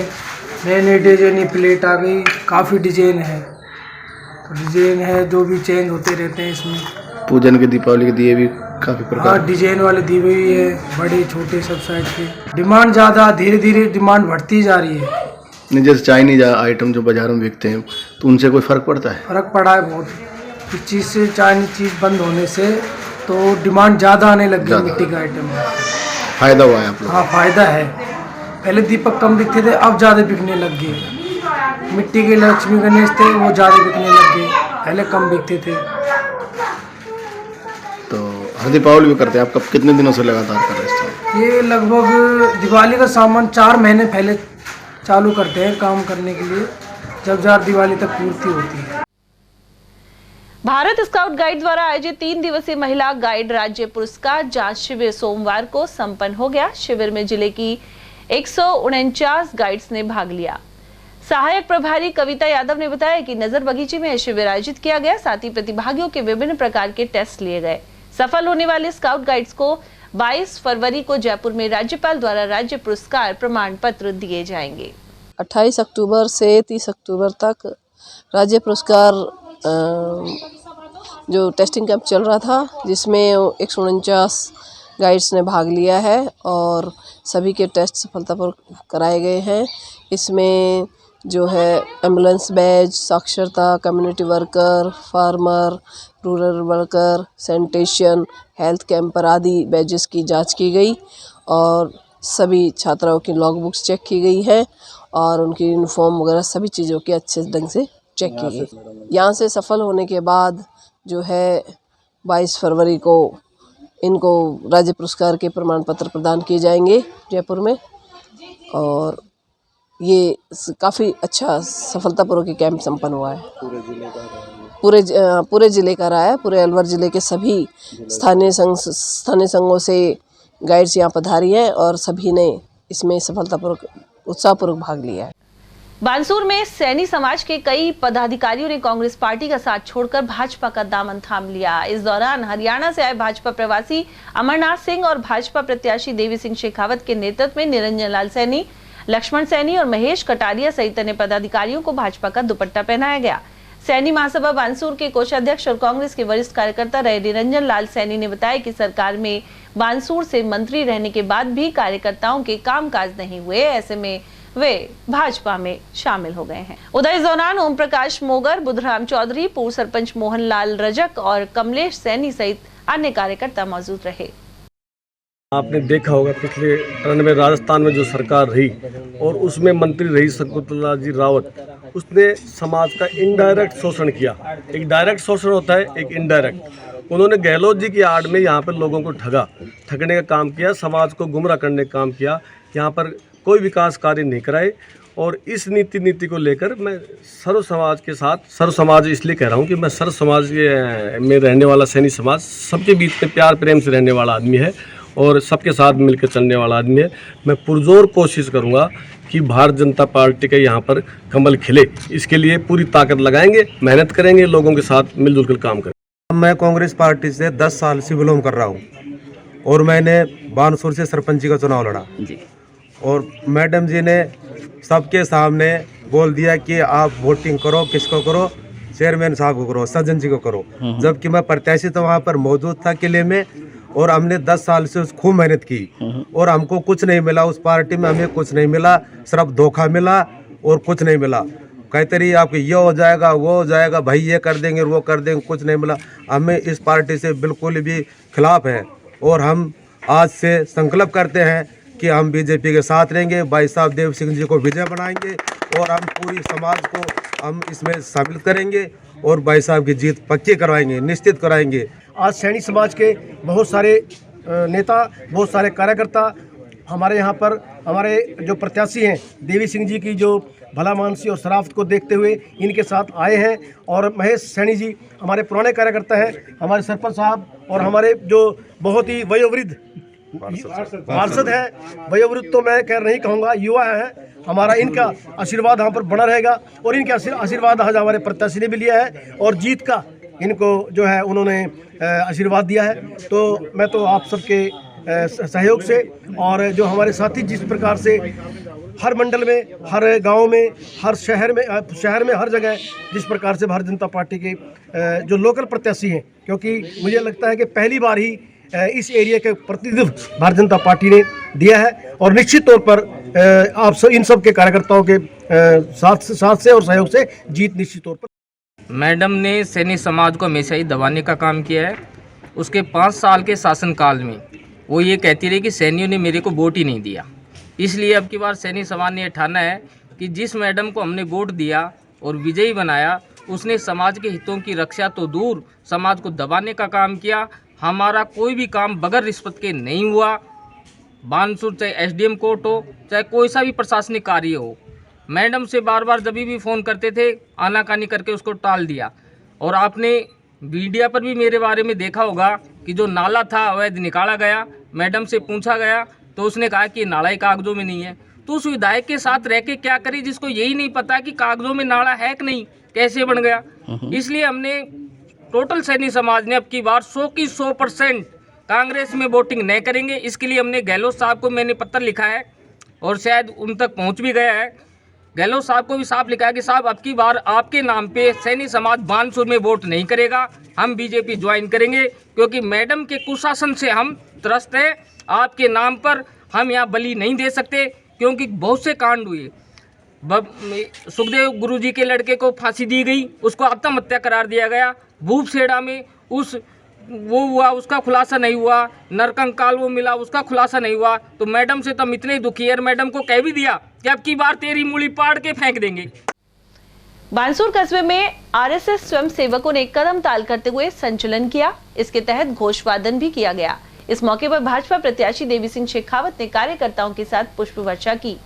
नए नए डिजाइन, प्लेट आ गई, काफ़ी डिजाइन है। तो डिजाइन है जो भी चेंज होते रहते हैं इसमें। पूजन के दीपावली के दिए भी काफी प्रकार। हाँ, डिजाइन वाले दिए हुए है, बड़े छोटे सब साइज के। डिमांड ज़्यादा, धीरे धीरे डिमांड बढ़ती जा रही है। नहीं, जैसे चाइनीज आइटम जो बाजारों में बिकते हैं तो उनसे कोई फर्क पड़ता है? फर्क पड़ा है बहुत। इस चीज़ से, चाइनीज चीज़ बंद होने से तो डिमांड ज़्यादा आने लग गई मिट्टी का आइटम में। फायदा हुआ है आप लोग? हाँ, फायदा है। पहले दीपक कम बिकते थे, अब ज़्यादा बिकने लग गए। मिट्टी के लक्ष्मी गणेश थे, वो ज़्यादा बिकने लग गए, पहले कम बिकते थे। तो हर दीपावली भी करते हैं आप? कब कितने दिनों से लगातार कर रहे हैं? ये लगभग दिवाली का सामान 4 महीने पहले चालू करते हैं काम करने के लिए, जब दिवाली तक पूर्ति होती है। भारत स्काउट गाइड द्वारा आयोजित 3 दिवसीय महिला गाइड राज्य पुरस्कार जांच शिविर सोमवार को संपन्न हो गया। शिविर में जिले की 149 गाइड्स ने भाग लिया। सहायक प्रभारी कविता यादव ने बताया कि नजर बगीचे में शिविर आयोजित किया गया, साथ ही प्रतिभागियों के विभिन्न प्रकार के टेस्ट लिए गए। सफल होने वाले स्काउट गाइड्स को 22 फरवरी को जयपुर में राज्यपाल द्वारा राज्य पुरस्कार प्रमाण पत्र दिए जाएंगे। 28 अक्टूबर से 30 अक्टूबर तक राज्य पुरस्कार जो टेस्टिंग कैंप चल रहा था, जिसमें 149 गाइड्स ने भाग लिया है और सभी के टेस्ट सफलतापूर्वक कराए गए हैं। इसमें जो है एम्बुलेंस बैच, साक्षरता, community worker, farmer, rural worker, sanitation, health camper आदि बैचेस की जांच की गई और सभी छात्राओं की लॉग बुक्स चेक की गई है और उनकी यूनिफॉर्म वगैरह सभी चीज़ों की अच्छे ढंग से चेक की गई। यहाँ से सफल होने के बाद जो है 22 फरवरी को इनको राज्य पुरस्कार के प्रमाण पत्र प्रदान किए जाएंगे जयपुर में। और ये काफ़ी अच्छा सफलतापूर्वक कैंप संपन्न हुआ है। पूरे जिले का रहा है। पूरे अलवर जिले के सभी स्थानीय संघों से गाइड्स यहाँ पधारी हैं और सभी ने इसमें सफलतापूर्वक उत्साहपूर्वक भाग लिया है। बानसूर में सैनी समाज के कई पदाधिकारियों ने कांग्रेस पार्टी का साथ छोड़कर भाजपा का दामन थाम लिया। इस दौरान हरियाणा से आए भाजपा प्रवासी अमरनाथ सिंह और भाजपा प्रत्याशी देवी सिंह शेखावत के नेतृत्व में निरंजन लाल सैनी, लक्ष्मण सैनी और महेश कटारिया सहित अन्य पदाधिकारियों को भाजपा का दुपट्टा पहनाया गया। सैनी महासभा बानसूर के कोषाध्यक्ष और कांग्रेस के वरिष्ठ कार्यकर्ता रहे निरंजन लाल सैनी ने बताया कि सरकार में बानसूर से मंत्री रहने के बाद भी कार्यकर्ताओं के कामकाज नहीं हुए, ऐसे में वे भाजपा में शामिल हो गए हैं। उधर इस दौरान ओम प्रकाश मोगर, बुधराम चौधरी, पूर्व सरपंच मोहनलाल रजक और कमलेश सैनी सहित अन्य कार्यकर्ता मौजूद रहे। आपने देखा होगा पिछले टर्न में राजस्थान में जो सरकार रही और उसमें मंत्री रही शकुंतला जी रावत, उसने समाज का इनडायरेक्ट शोषण किया। एक डायरेक्ट शोषण होता है, एक इनडायरेक्ट। उन्होंने गहलोत जी की आड़ में यहाँ पर लोगों को ठगने का काम किया, समाज को गुमराह करने का काम किया, यहाँ पर कोई विकास कार्य नहीं कराए। और इस नीति को लेकर मैं सर्व समाज के साथ, सर्व समाज इसलिए कह रहा हूँ कि मैं सर्व समाज में रहने वाला सैनी समाज सबके बीच में प्यार प्रेम से रहने वाला आदमी है और सबके साथ मिलकर चलने वाला आदमी है। मैं पुरजोर कोशिश करूँगा कि भारतीय जनता पार्टी के यहाँ पर कमल खिले, इसके लिए पूरी ताकत लगाएंगे, मेहनत करेंगे, लोगों के साथ मिलजुल कर काम करेंगे। मैं कांग्रेस पार्टी से 10 साल से बिलोंग कर रहा हूँ और मैंने बानसूर से सरपंची का चुनाव लड़ा और मैडम जी ने सबके सामने बोल दिया कि आप वोटिंग करो, किसको करो, चेयरमैन साहब को करो, सज्जन जी को करो। जबकि मैं प्रत्याशी तो वहाँ पर मौजूद था किले में और हमने 10 साल से खूब मेहनत की और हमको कुछ नहीं मिला। उस पार्टी में हमें कुछ नहीं मिला, सिर्फ धोखा मिला और कुछ नहीं मिला। कहते रही आपको ये हो जाएगा, वो हो जाएगा, भाई ये कर देंगे, वो कर देंगे, कुछ नहीं मिला। हमें इस पार्टी से बिल्कुल भी खिलाफ है और हम आज से संकल्प करते हैं कि हम बीजेपी के साथ रहेंगे, भाई साहब देव सिंह जी को विजय बनाएंगे और हम पूरी समाज को हम इसमें शामिल करेंगे और भाई साहब की जीत पक्की करवाएंगे, निश्चित कराएंगे। आज सैनी समाज के बहुत सारे नेता, बहुत सारे कार्यकर्ता हमारे यहाँ पर हमारे जो प्रत्याशी हैं देवी सिंह जी की जो भला मानसी और शराफत को देखते हुए इनके साथ आए हैं। और महेश सैनी जी हमारे पुराने कार्यकर्ता हैं, हमारे सरपंच साहब और हमारे जो बहुत ही वयोवृद्ध पार्षद है, वयोवृद्ध तो मैं कह नहीं कहूँगा, युवा है। हमारा इनका आशीर्वाद यहाँ पर बना रहेगा और इनके आशीर्वाद आज हमारे प्रत्याशी ने भी लिया है और जीत का इनको जो है उन्होंने आशीर्वाद दिया है। तो मैं तो आप सबके सहयोग से और जो हमारे साथी जिस प्रकार से हर मंडल में, हर गांव में, हर शहर में हर जगह जिस प्रकार से भारतीय जनता पार्टी के जो लोकल प्रत्याशी हैं, क्योंकि मुझे लगता है कि पहली बार ही इस एरिया के प्रतिनिधित्व भारतीय जनता पार्टी ने दिया है और निश्चित तौर पर आप सब इन सब के कार्यकर्ताओं के साथ से और सहयोग से जीत निश्चित तौर पर। मैडम ने सैनी समाज को हमेशा ही दबाने का काम किया है। उसके 5 साल के शासनकाल में वो ये कहती रही कि सैनियों ने मेरे को वोट ही नहीं दिया। इसलिए अब की बार सैनी समाज ने ठाना है कि जिस मैडम को हमने वोट दिया और विजयी बनाया, उसने समाज के हितों की रक्षा तो दूर समाज को दबाने का काम किया। हमारा कोई भी काम बगैर रिश्वत के नहीं हुआ। बानसूर चाहे एसडीएम कोर्ट हो, चाहे कोई सा भी प्रशासनिक कार्य हो, मैडम से बार बार जब भी फ़ोन करते थे आनाकानी करके उसको टाल दिया। और आपने मीडिया पर भी मेरे बारे में देखा होगा कि जो नाला था अवैध निकाला गया, मैडम से पूछा गया तो उसने कहा कि नाला ही कागजों में नहीं है। तो उस विधायक के साथ रह के क्या करे जिसको यही नहीं पता कि कागजों में नाला है कि नहीं, कैसे बन गया। इसलिए हमने टोटल सैनी समाज ने अब की बार 100 की 100% कांग्रेस में वोटिंग नहीं करेंगे। इसके लिए हमने गहलोत साहब को मैंने पत्र लिखा है और शायद उन तक पहुंच भी गया है। गहलोत साहब को भी साफ लिखा है कि साहब अब की बार आपके नाम पे सैनी समाज बानसूर में वोट नहीं करेगा, हम बीजेपी ज्वाइन करेंगे, क्योंकि मैडम के कुशासन से हम त्रस्त हैं। आपके नाम पर हम यहाँ बलि नहीं दे सकते, क्योंकि बहुत से कांड हुए। सुखदेव गुरुजी के लड़के को फांसी दी गई, उसको आत्महत्या करार दिया गया। भूपसेड़ा में वो हुआ, उसका खुलासा नहीं हुआ। नरकंकाल वो मिला, उसका खुलासा नहीं हुआ। तो मैडम से तो हम इतने दुखी है, मैडम को कह भी दिया कि अब की बार तेरी मूली पाड़ के फेंक देंगे। बानसूर कस्बे में आरएसएस स्वयंसेवकों ने कदम ताल करते हुए संचलन किया। इसके तहत घोषवादन भी किया गया। इस मौके पर भाजपा प्रत्याशी देवी सिंह शेखावत ने कार्यकर्ताओं के साथ पुष्प वर्षा की।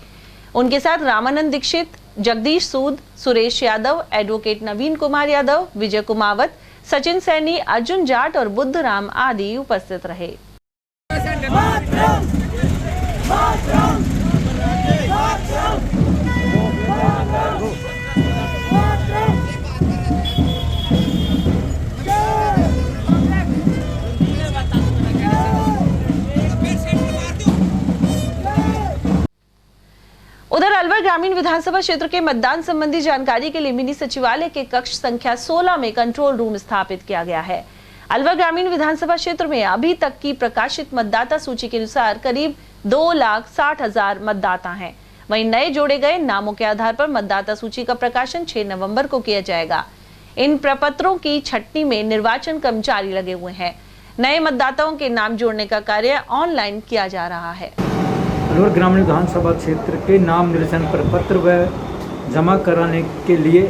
उनके साथ रामानंद दीक्षित, जगदीश सूद, सुरेश यादव, एडवोकेट नवीन कुमार यादव, विजय कुमावत, सचिन सैनी, अर्जुन जाट और बुद्धराम आदि उपस्थित रहे। उधर अलवर ग्रामीण विधानसभा क्षेत्र के मतदान संबंधी जानकारी के लिए मिनी सचिवालय के कक्ष संख्या 16 में कंट्रोल रूम स्थापित किया गया है। अलवर ग्रामीण विधानसभा क्षेत्र में अभी तक की प्रकाशित मतदाता सूची के अनुसार करीब 2,60,000 मतदाता हैं। वहीं नए जोड़े गए नामों के आधार पर मतदाता सूची का प्रकाशन 6 नवंबर को किया जाएगा। इन प्रपत्रों की छटनी में निर्वाचन कर्मचारी लगे हुए हैं। नए मतदाताओं के नाम जोड़ने का कार्य ऑनलाइन किया जा रहा है। अलवर ग्रामीण विधानसभा क्षेत्र के नाम निर्देशन प्रपत्र व जमा कराने के लिए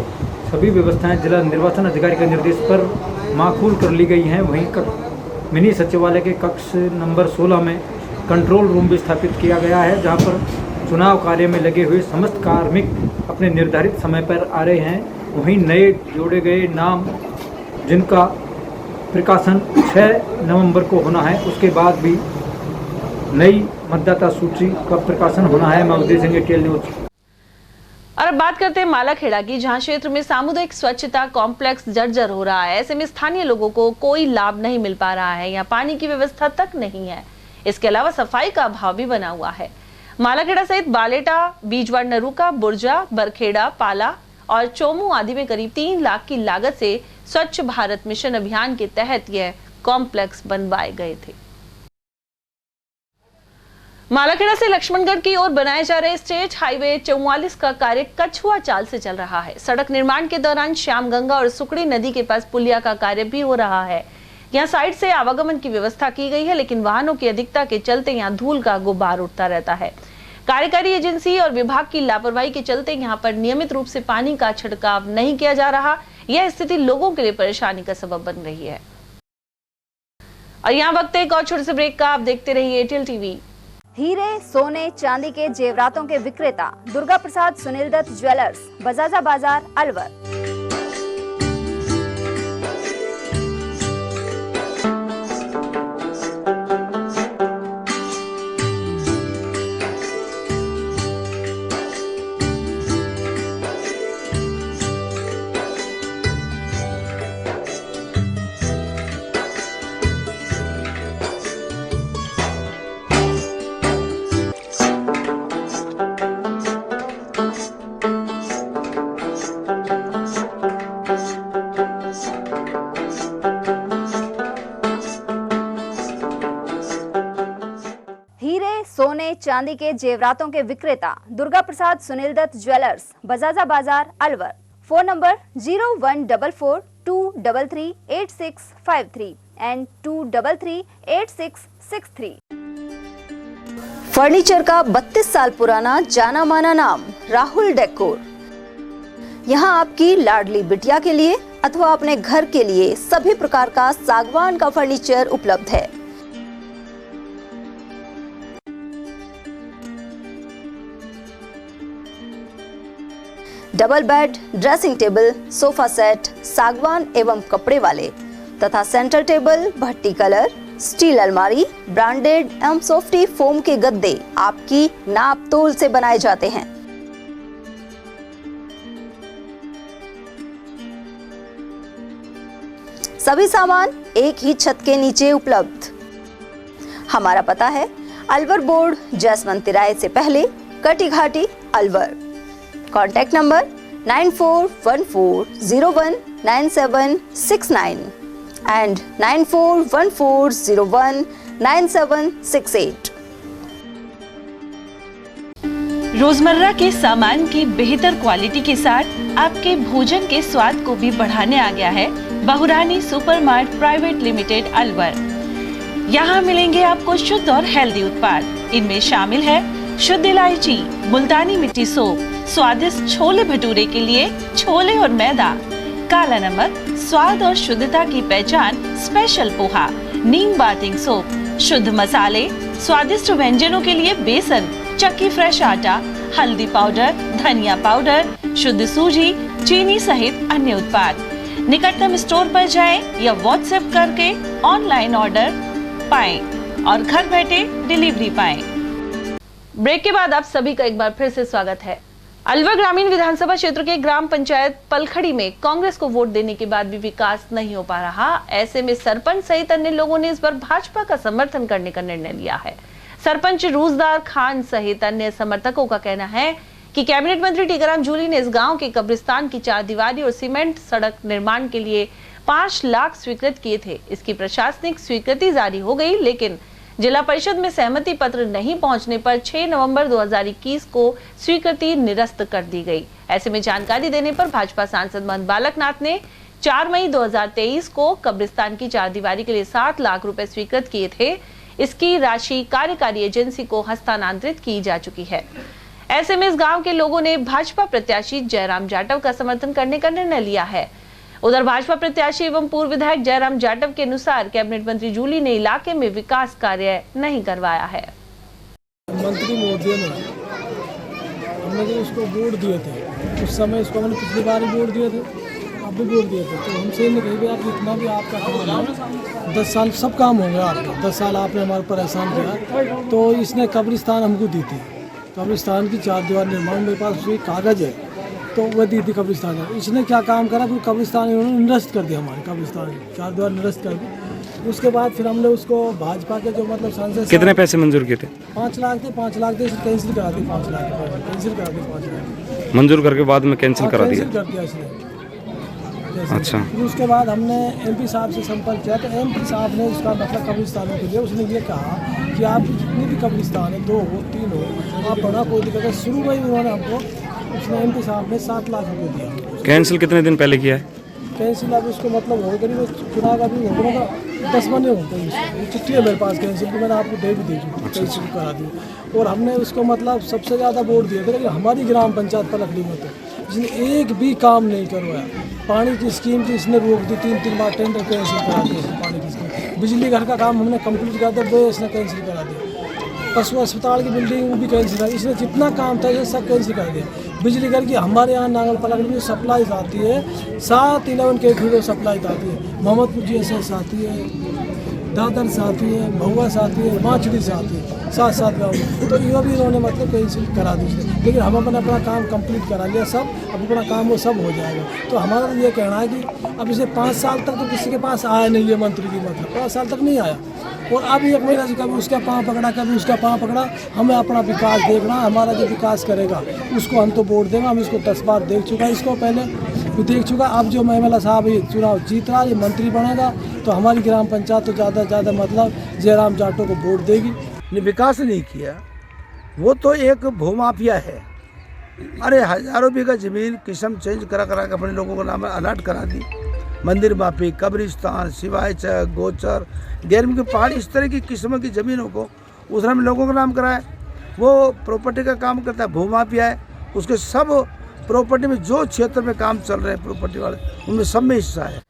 सभी व्यवस्थाएं जिला निर्वाचन अधिकारी के निर्देश पर माकूल कर ली गई हैं। वहीं मिनी सचिवालय के कक्ष नंबर 16 में कंट्रोल रूम भी स्थापित किया गया है, जहां पर चुनाव कार्य में लगे हुए समस्त कार्मिक अपने निर्धारित समय पर आ रहे हैं। वहीं नए जोड़े गए नाम जिनका प्रकाशन 6 नवंबर को होना है, उसके बाद भी नई मतदाता सूची का प्रकाशन होना है। मैं उदय सिंह एटीएल न्यूज। और अब बात करते हैं मालाखेड़ा की, जहां क्षेत्र में सामुदायिक स्वच्छता कॉम्प्लेक्स जर्जर हो रहा है। ऐसे में स्थानीय लोगों को कोई लाभ नहीं मिल पा रहा है। यहाँ पानी की व्यवस्था तक नहीं है। इसके अलावा सफाई का अभाव भी बना हुआ है। मालाखेड़ा सहित बालेटा, बीजवाड़, नरूका, बुर्जा, बरखेड़ा, पाला और चोमू आदि में करीब 3 लाख की लागत से स्वच्छ भारत मिशन अभियान के तहत यह कॉम्प्लेक्स बनवाए गए थे। मालाखेड़ा से लक्ष्मणगढ़ की ओर बनाए जा रहे स्टेट हाईवे 44 का कार्य कछुआ चाल से चल रहा है। सड़क निर्माण के दौरान श्यामगंगा और सुकड़ी नदी के पास पुलिया का कार्य भी हो रहा है। यहाँ साइड से आवागमन की व्यवस्था की गई है, लेकिन वाहनों की अधिकता के चलते यहाँ धूल का गुबार उठता रहता है। कार्यकारी एजेंसी और विभाग की लापरवाही के चलते यहाँ पर नियमित रूप से पानी का छिड़काव नहीं किया जा रहा। यह स्थिति लोगों के लिए परेशानी का सबब बन रही है। और यहाँ वक्त एक और छोटे से ब्रेक का, आप देखते रहिए एटीएल टीवी। हीरे, सोने, चांदी के जेवरातों के विक्रेता दुर्गा प्रसाद सुनील दत्त ज्वेलर्स, बजाजा बाजार, अलवर। सोने, चांदी के जेवरातों के विक्रेता दुर्गा प्रसाद सुनील दत्त ज्वेलर्स, बजाजा बाजार, Alwar. Phone number 0144233863 and 2338663। Furniture का 32 साल पुराना जाना माना नाम राहुल डेकोर। यहाँ आपकी लाडली बिटिया के लिए अथवा अपने घर के लिए सभी प्रकार का सागवान का फर्नीचर उपलब्ध है। Double bed, dressing table, sofa set, सागवान एवं कपड़े वाले तथा सेंटर टेबल, भट्टी कलर, स्टील अलमारी, ब्रांडेड एवं सॉफ्टी फोम के गद्दे आपकी नाप तोल से बनाए जाते हैं। सभी सामान एक ही छत के नीचे उपलब्ध। हमारा पता है अलवर बोर्ड, जसवंत तिराहे से पहले, कटी घाटी, अलवर। Contact number 9414019769 and 9414019768। रोजमर्रा के सामान की बेहतर क्वालिटी के साथ आपके भोजन के स्वाद को भी बढ़ाने आ गया है बहुरानी सुपरमार्ट प्राइवेट लिमिटेड, अलवर। यहाँ मिलेंगे आपको शुद्ध और हेल्दी उत्पाद। इनमें शामिल है शुद्ध इलायची, मुल्तानी मिट्टी सोप, स्वादिष्ट छोले भटूरे के लिए छोले और मैदा, काला नमक, स्वाद और शुद्धता की पहचान स्पेशल पोहा, नीम बाथिंग सोप, शुद्ध मसाले, स्वादिष्ट व्यंजनों के लिए बेसन, चक्की फ्रेश आटा, हल्दी पाउडर, धनिया पाउडर, शुद्ध सूजी, चीनी सहित अन्य उत्पाद। निकटतम स्टोर पर जाएं या व्हाट्सएप करके ऑनलाइन ऑर्डर पाएं और घर बैठे डिलीवरी पाएं। ब्रेक के बाद आप सभी का एक बार फिर से स्वागत है। अलवर ग्रामीण विधानसभा क्षेत्र के ग्राम पंचायत पलखड़ी में कांग्रेस को वोट देने के बाद भी विकास नहीं हो पा रहा। ऐसे में सरपंच सहित अन्य लोगों ने इस बार भाजपा का समर्थन करने का निर्णय लिया है। सरपंच रूजदार खान सहित अन्य समर्थकों का कहना है कि कैबिनेट मंत्री टीकाराम जूली ने इस गांव के कब्रिस्तान की 4 दीवारी और सीमेंट सड़क निर्माण के लिए 5 लाख स्वीकृत किए थे। इसकी प्रशासनिक स्वीकृति जारी हो गई, लेकिन जिला परिषद में सहमति पत्र नहीं पहुंचने पर 6 नवंबर 2021 को स्वीकृति निरस्त कर दी गई। ऐसे में जानकारी देने पर भाजपा सांसद महंत बालकनाथ ने 4 मई 2023 को कब्रिस्तान की 4 दीवारी के लिए 7 लाख रुपए स्वीकृत किए थे। इसकी राशि कार्यकारी एजेंसी को हस्तांतरित की जा चुकी है। ऐसे में इस गांव के लोगों ने भाजपा प्रत्याशी जयराम जाटव का समर्थन करने का निर्णय लिया है। उधर भाजपा प्रत्याशी एवं पूर्व विधायक जयराम जाटव के अनुसार कैबिनेट मंत्री जूली ने इलाके में विकास कार्य नहीं करवाया है। मंत्री महोदय ने हमने जो उसको वोट दिए थे, उस समय उसको हमने पिछली बार भी वोट दिए थे, अब भी वोट दिए थे, तो हमसे ये नहीं कही आप जितना भी आपका काम है 10 साल सब काम हो गया आपका, 10 साल आपने हमारे पर एहसान किया। तो इसने कब्रिस्तान हमको दी थी, कब्रिस्तान की 4 दीवार निर्माण मेरे पास उसकी कागज है, तो वह दी थी कब्रिस्तान है। इसने क्या काम करा, फिर कब्रिस्तान इन्होंने निरस्त कर दिया, हमारे कब्रिस्तान 4 दीवार निरस्त कर दी। उसके बाद फिर हमने उसको भाजपा के जो मतलब सांसद कितने पैसे मंजूर किए थे? 5 लाख थे, 5 लाख थे, कैंसिल करा दी, 5 लाख कैंसिल करा दी, 5 लाख मंजूर करके बाद में कैंसिल करा दिया। इसने। अच्छा। फिर उसके बाद हमने एमपी साहब से संपर्क किया, तो एमपी साहब ने उसका मतलब कब्रिस्तानों के लिए उसने ये कहा कि आप जितने भी कब्रिस्तान है, 2 हो 3 हो, आप बना कोई दिक्कत है। शुरू में ही उन्होंने हमको उसने एमपी साहब ने 7 लाख रुपये दिया। कैंसिल कितने दिन पहले किया है? कैंसिल अब उसको मतलब हो करीब चुनाव अभी हो गया 10 महीने हो गए। चिट्ठी है मेरे पास कैंसिल की, मैंने आपको दे भी दी, कैंसिल करा दी। और हमने उसको मतलब सबसे ज़्यादा वोट दिए थे, लेकिन हमारी ग्राम पंचायत पलखड़ी में तो इसने एक भी काम नहीं करवाया। पानी की स्कीम थी, इसने रोक दी, 3 बार टेंडर कैंसिल करा दिया पानी की स्कीम। बिजली घर का काम हमने कंप्लीट करा दिया, वो इसने कैंसिल करा दिया। पशु अस्पताल की बिल्डिंग भी कैंसिल है। इसलिए जितना काम था ये सब कैंसिल कर दिया। बिजली घर की हमारे यहाँ नागल पलक में सप्लाई आती है 7-11 के सप्लाई आती है, मोहम्मदपुर GSS आती है, दादर से आती है, महुआ से आती है, माचड़ी से आती है, 7-7 गाँव। तो ये भी इन्होंने मतलब कैंसिल करा दी, लेकिन हम अपना काम कंप्लीट करा लिया सब। अब अपना काम वो सब हो जाएगा। तो हमारा तो ये कहना है कि अब इसे 5 साल तक तो किसी के पास आया नहीं है मंत्री की, मतलब 5 साल तक नहीं आया। और अब 1 महीना से कभी उसका पाँव पकड़ा, कभी उसका पाँव पकड़ा। हमें अपना विकास देखना, हमारा जो विकास करेगा उसको हम तो वोट देंगे। हम इसको 10 बार देख चुका है, इसको पहले भी देख चुका। अब जो MLA साहब ये चुनाव जीत रहा है, ये मंत्री बनेगा तो हमारी ग्राम पंचायत तो ज़्यादा से ज़्यादा मतलब जयराम जाटो को वोट देगी। विकास नहीं किया, वो तो एक भूमाफिया है। अरे हजारों बीघा जमीन किस्म चेंज करा करा के अपने लोगों को नाम अलर्ट करा दी। मंदिर माफी, कब्रिस्तान, सिवाय चक, गोचर, गैरम के पहाड़, इस तरह की किस्म की ज़मीनों को उसने हम लोगों का नाम कराया। वो प्रॉपर्टी का काम करता है, भूमाफिया है। उसके सब प्रॉपर्टी में जो क्षेत्र में काम चल रहे हैं प्रॉपर्टी वाले, उनमें सब में हिस्सा है।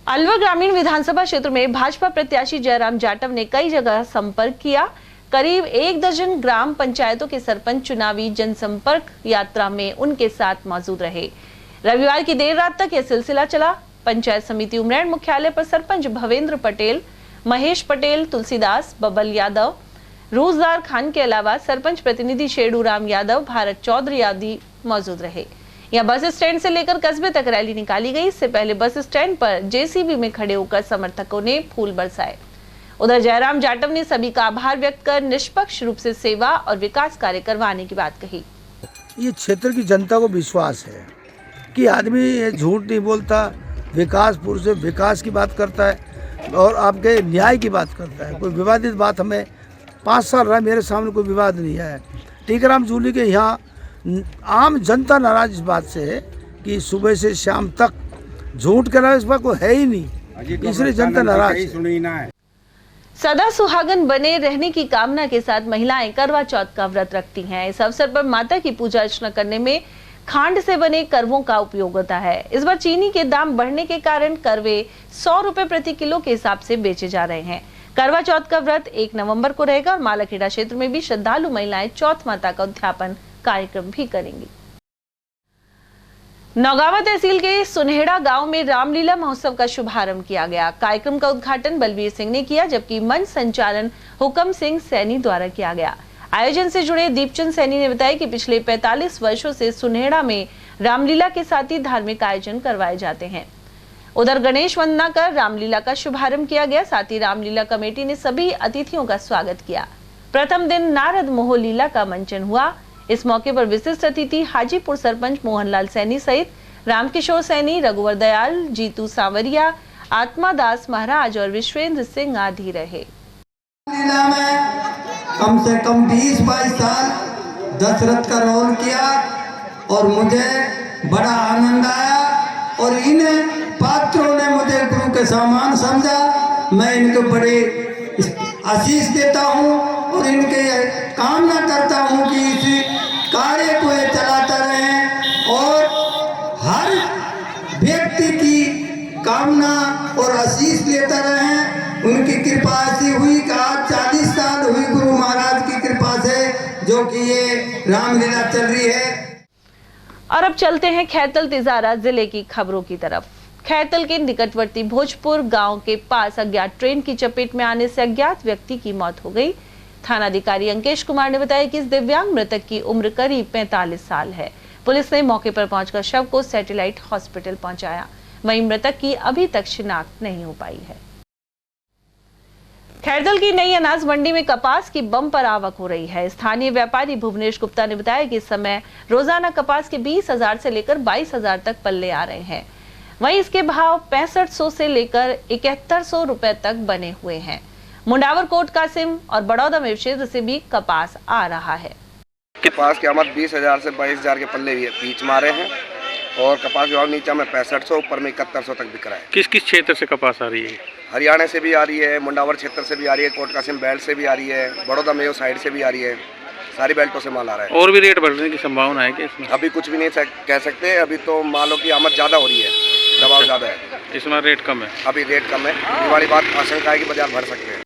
अलवर ग्रामीण विधानसभा क्षेत्र में भाजपा प्रत्याशी जयराम जाटव ने कई जगह संपर्क किया। करीब 1 दर्जन ग्राम पंचायतों के सरपंच चुनावी जनसंपर्क यात्रा में उनके साथ मौजूद रहे। रविवार की देर रात तक यह सिलसिला चला। पंचायत समिति उमरैण मुख्यालय पर सरपंच भवेंद्र पटेल, महेश पटेल, तुलसीदास, बबल यादव, रोजदार खान के अलावा सरपंच प्रतिनिधि शेडू राम यादव, भारत चौधरी आदि मौजूद रहे। यहाँ बस स्टैंड से लेकर कस्बे तक रैली निकाली गई। इससे पहले बस स्टैंड पर JCB में खड़े होकर समर्थकों ने फूल बरसाए। उधर जयराम जाटव ने सभी का आभार व्यक्त कर निष्पक्ष रूप से सेवा और विकास कार्य करवाने की बात कही। ये क्षेत्र की जनता को विश्वास है कि आदमी ये झूठ नहीं बोलता, विकास पुरुष से विकास की बात करता है और आपके न्याय की बात करता है। कोई विवादित बात हमें 5 साल रहा मेरे सामने कोई विवाद नहीं है। टीकाराम जूली के यहाँ आम जनता नाराज इस बात से है कि सुबह से शाम तक झूठ के अलावा इस बात को है ही नहीं, इसलिए जनता नाराज है। सदा सुहागन बने रहने की कामना के साथ महिलाएं करवा चौथ का व्रत रखती हैं। इस अवसर पर माता की पूजा अर्चना करने में खांड से बने करवों का उपयोग होता है। इस बार चीनी के दाम बढ़ने के कारण करवे 100 रुपए प्रति किलो के हिसाब से बेचे जा रहे हैं। करवा चौथ का व्रत 1 नवंबर को रहेगा और मालाखेड़ा क्षेत्र में भी श्रद्धालु महिलाएं चौथ माता का उद्यापन कार्यक्रम भी करेंगी। नौगावा तहसील के सुनहेड़ा गांव में रामलीला महोत्सव का शुभारंभ किया गया। कार्यक्रम का उद्घाटन बलबीर सिंह ने किया, जबकि मंच संचालन हुकम सिंह सैनी द्वारा किया गया। आयोजन से जुड़े दीपचंद सैनी ने बताया कि पिछले 45 वर्षों से सुनहेड़ा में रामलीला के साथ ही धार्मिक आयोजन करवाए जाते हैं। उधर गणेश वंदना कर रामलीला का शुभारंभ किया गया। साथ ही रामलीला कमेटी ने सभी अतिथियों का स्वागत किया। प्रथम दिन नारद मोह लीला का मंचन हुआ। इस मौके पर विशिष्ट अतिथि हाजीपुर सरपंच मोहनलाल सैनी सहित रामकिशोर सैनी, रघुवर दयाल, जीतू सांवरिया, आत्मा दास महाराज और विश्वेंद्र सिंह आदि रहे। लीला में कम से कम 20-22 साल दशरथ का रोल किया और मुझे बड़ा आनंद आया और इन पात्रों ने मुझे गुरु के समान समझा। मैं इनको बड़े आशीष देता हूँ और इनके कामना करता हूँ कि इस कार्य को ये चलाता रहें और हर व्यक्ति की कामना और आशीष लेता रहें। उनकी कृपा ऐसी हुई कि आज 40 साल हुई गुरु महाराज की कृपा से जो कि ये रामलीला चल रही है। और अब चलते हैं खैरतल तिजारा जिले की खबरों की तरफ। खैरतल के निकटवर्ती भोजपुर गांव के पास अज्ञात ट्रेन की चपेट में आने से अज्ञात व्यक्ति की मौत हो गई। थानाधिकारी अंकेश कुमार ने बताया कि इस दिव्यांग मृतक की उम्र करीब 45 साल है। पुलिस ने मौके पर पहुंचकर शव को सैटेलाइट हॉस्पिटल पहुंचाया। वहीं मृतक की अभी तक शिनाख्त नहीं हो पाई है। खैरतल की नई अनाज मंडी में कपास की बम्पर आवक हो रही है। स्थानीय व्यापारी भुवनेश गुप्ता ने बताया कि इस समय रोजाना कपास के 20,000 से लेकर 22,000 तक पल्ले आ रहे हैं। वहीं इसके भाव 6500 से लेकर 7100 रुपए तक बने हुए हैं। मुंडावर कोट कासिम और बड़ौदा में क्षेत्र से भी कपास आ रहा है। कपास के आमद 20,000 से 22,000 के पल्ले बीच मारे हैं और कपास के भाव नीचे में 6500, ऊपर में 7100 तक बिक रहा है। किस किस क्षेत्र से कपास आ रही है? हरियाणा से भी आ रही है, मुंडावर क्षेत्र से भी आ रही है, कोट कासिम बेल्ट से भी आ रही है, बड़ौदा मेयो साइड से भी आ रही है। सारी बेल्टों से माल आ रहा है। और भी रेट बढ़ने की संभावना है क्या इसमें? अभी कुछ भी नहीं कह सकते। अभी तो मालों की आमद ज़्यादा हो रही है, दबाव ज़्यादा है। इसमें रेट कम है? अभी रेट कम है। दिवाली बाद आशंका है कि बाजार भर सकते हैं।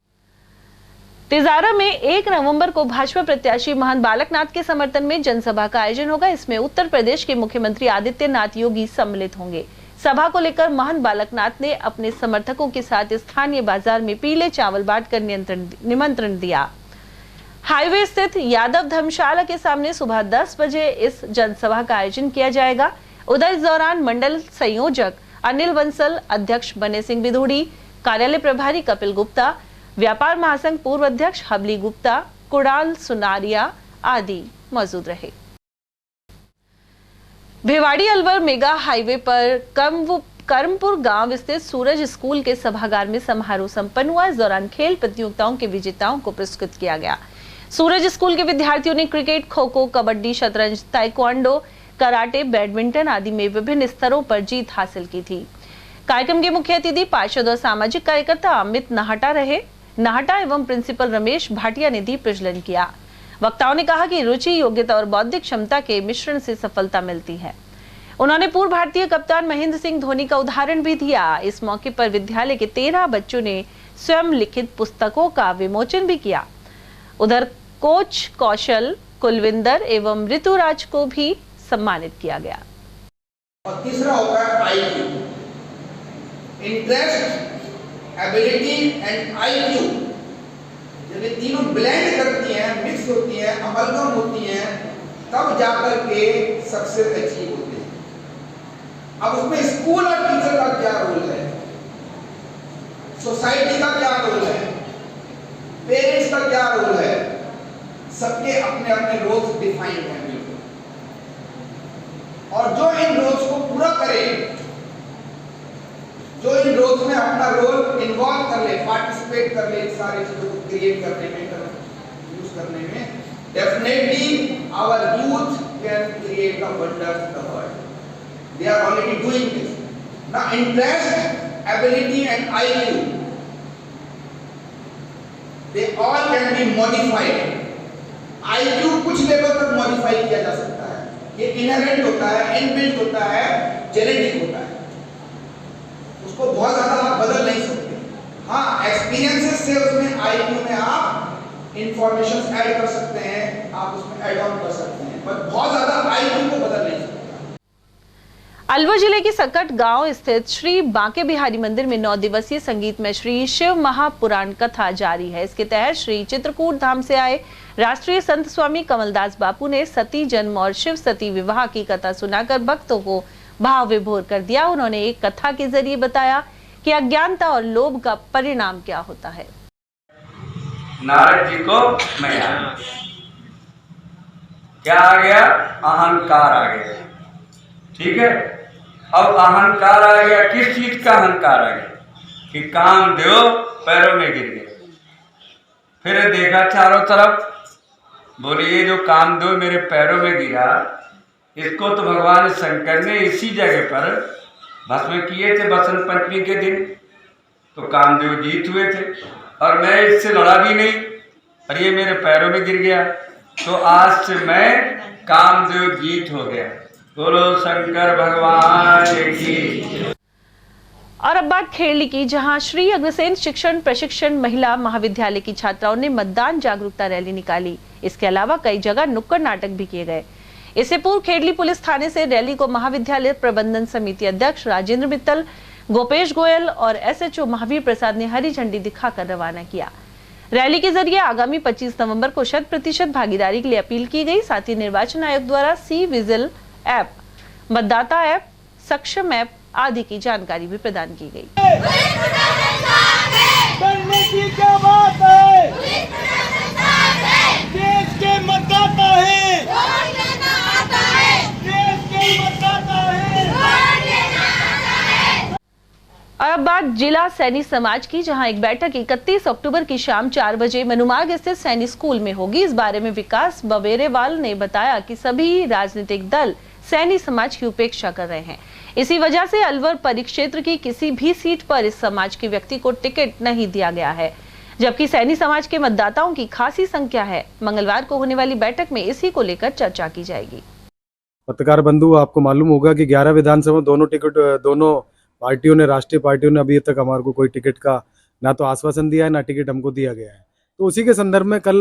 तेजारा में 1 नवंबर को भाजपा प्रत्याशी महंत बालकनाथ के समर्थन में जनसभा का आयोजन होगा। इसमें उत्तर प्रदेश के मुख्यमंत्री आदित्यनाथ योगी सम्मिलित होंगे। सभा को लेकर महंत बालकनाथ ने अपने समर्थकों के साथ स्थानीय बाजार में पीले चावल बांटकर निमंत्रण दिया। हाईवे स्थित यादव धर्मशाला के सामने सुबह 10 बजे इस जनसभा का आयोजन किया जाएगा। उधर इस दौरान मंडल संयोजक अनिल बंसल, अध्यक्ष बने सिंह बिधूड़ी, कार्यालय प्रभारी कपिल गुप्ता, व्यापार महासंघ पूर्व अध्यक्ष हबली गुप्ता, कुणाल सुनारिया आदि मौजूद रहे। भिवाड़ी अलवर मेगा हाईवे पर करमपुर गांव स्थित सूरज स्कूल के सभागार में समारोह संपन्न हुआ। इस दौरान खेल प्रतियोगिताओं के विजेताओं को पुरस्कृत किया गया। सूरज स्कूल के विद्यार्थियों ने क्रिकेट, खो खो, कबड्डी, शतरंज, ताइक्वांडो, कराटे, बैडमिंटन आदि में विभिन्न स्तरों पर जीत हासिल की थी। कार्यक्रम के मुख्य अतिथि पार्षद और सामाजिक कार्यकर्ता अमित नाहटा रहे। नाहटा एवं प्रिंसिपल रमेश भाटिया ने दीप प्रज्वलन किया। वक्ताओं ने कहा कि रुचि, योग्यता और बौद्धिक क्षमता के मिश्रण से सफलता मिलती है। उन्होंने पूर्व भारतीय कप्तान महेंद्र सिंह धोनी का उदाहरण भी दिया। इस मौके पर विद्यालय के 13 बच्चों ने स्वयं लिखित पुस्तकों का विमोचन भी किया। उधर कोच कौशल, कुलविंदर एवं ऋतुराज को भी सम्मानित किया गया। और तीसरा होता है IQ, interest, ability and IQ. जब ये तीनों ब्लेंड करती हैं, मिक्स होती हैं, अमलगम होती हैं, तब जाकर के सक्सेस अचीव होते हैं। अब उसमें स्कूल और टीचर का क्या रोल है, सोसाइटी का क्या रोल है, पेरेंट्स का क्या रोल है, सबके अपने अपने रोल्स डिफाइंड हैं। और जो इन रोल्स को पूरा करे, जो इन रोल्स में अपना रोल इन्वॉल्व कर ले, पार्टिसिपेट कर ले, सारी चीजों को क्रिएट करने में, यूज करने में, definitely our youth can create the wonders in the world. They are already doing this. Now interest, ability and IQ, they all can be modified. IQ कुछ लेवल तक मॉडिफाई किया जा सकता है। ये इनहेरेंट होता है, इनबिल्ट होता है, जेनेटिक होता है, उसको बहुत ज्यादा आप बदल नहीं सकते। हाँ, एक्सपीरियंसेस से उसमें आईक्यू में आप इंफॉर्मेशन ऐड कर सकते हैं, आप उसमें ऐड ऑन कर सकते हैं, पर बहुत ज्यादा आईक्यू को बदल नहीं सकते। अलवर जिले के सकट गांव स्थित श्री बांके बिहारी मंदिर में 9 दिवसीय संगीत में श्री शिव महापुराण कथा जारी है। इसके तहत श्री चित्रकूट धाम से आए राष्ट्रीय संत स्वामी कमलदास बापू ने सती जन्म और शिव सती विवाह की कथा सुनाकर भक्तों को भाव विभोर कर दिया। उन्होंने एक कथा के जरिए बताया कि अज्ञानता और लोभ का परिणाम क्या होता है। नारद जी को मैं क्या आ गया, अहंकार आ गया। ठीक है, अब अहंकार आ गया, किस चीज का अहंकार आ गया कि कामदेव पैरों में गिर गए। फिर देखा चारों तरफ, बोले ये जो कामदेव मेरे पैरों में गिरा, इसको तो भगवान शंकर ने इसी जगह पर भस्म किए थे बसंत पंचमी के दिन, तो कामदेव जीत हुए थे और मैं इससे लड़ा भी नहीं और ये मेरे पैरों में गिर गया, तो आज से मैं कामदेव जीत हो गया। बोलो शंकर भगवान की। और अब बात खेड़ली की, जहां श्री अग्रसेन शिक्षण प्रशिक्षण महिला महाविद्यालय की छात्राओं ने मतदान जागरूकता रैली निकाली। इसके अलावा कई जगह नुक्कड़ नाटक भी किए गए। इससे पूर्व खेड़ली पुलिस थाने से रैली को महाविद्यालय प्रबंधन समिति अध्यक्ष राजेंद्र मित्तल, गोपेश गोयल और एसएचओ महावीर प्रसाद ने हरी झंडी दिखाकर रवाना किया। रैली के जरिए आगामी 25 नवंबर को 100% भागीदारी के लिए अपील की गई। साथ ही निर्वाचन आयोग द्वारा सी विजिल ऐप, मतदाता ऐप, सक्षम ऐप आदि की जानकारी भी प्रदान की गई। क्या बात है, देश के मतदाता है, देश के मतदाता है। और अब बात जिला सैनी समाज की, जहां एक बैठक 31 अक्टूबर की शाम 4 बजे मनुमार्ग स्थित सैनी स्कूल में होगी। इस बारे में विकास बवेरेवाल ने बताया कि सभी राजनीतिक दल सैनी समाज की उपेक्षा कर रहे हैं। इसी वजह से अलवर परिक्षेत्र की किसी भी सीट पर इस समाज के व्यक्ति को टिकट नहीं दिया गया है, जबकि सैनी समाज के मतदाताओं की खासी संख्या है। मंगलवार को होने वाली बैठक में इसी को लेकर चर्चा की जाएगी। पत्रकार बंधु, आपको मालूम होगा कि 11 विधानसभा दोनों पार्टियों ने, राष्ट्रीय पार्टियों ने अभी तक हमारे को कोई टिकट का ना तो आश्वासन दिया है, ना टिकट हमको दिया गया है। तो उसी के संदर्भ में कल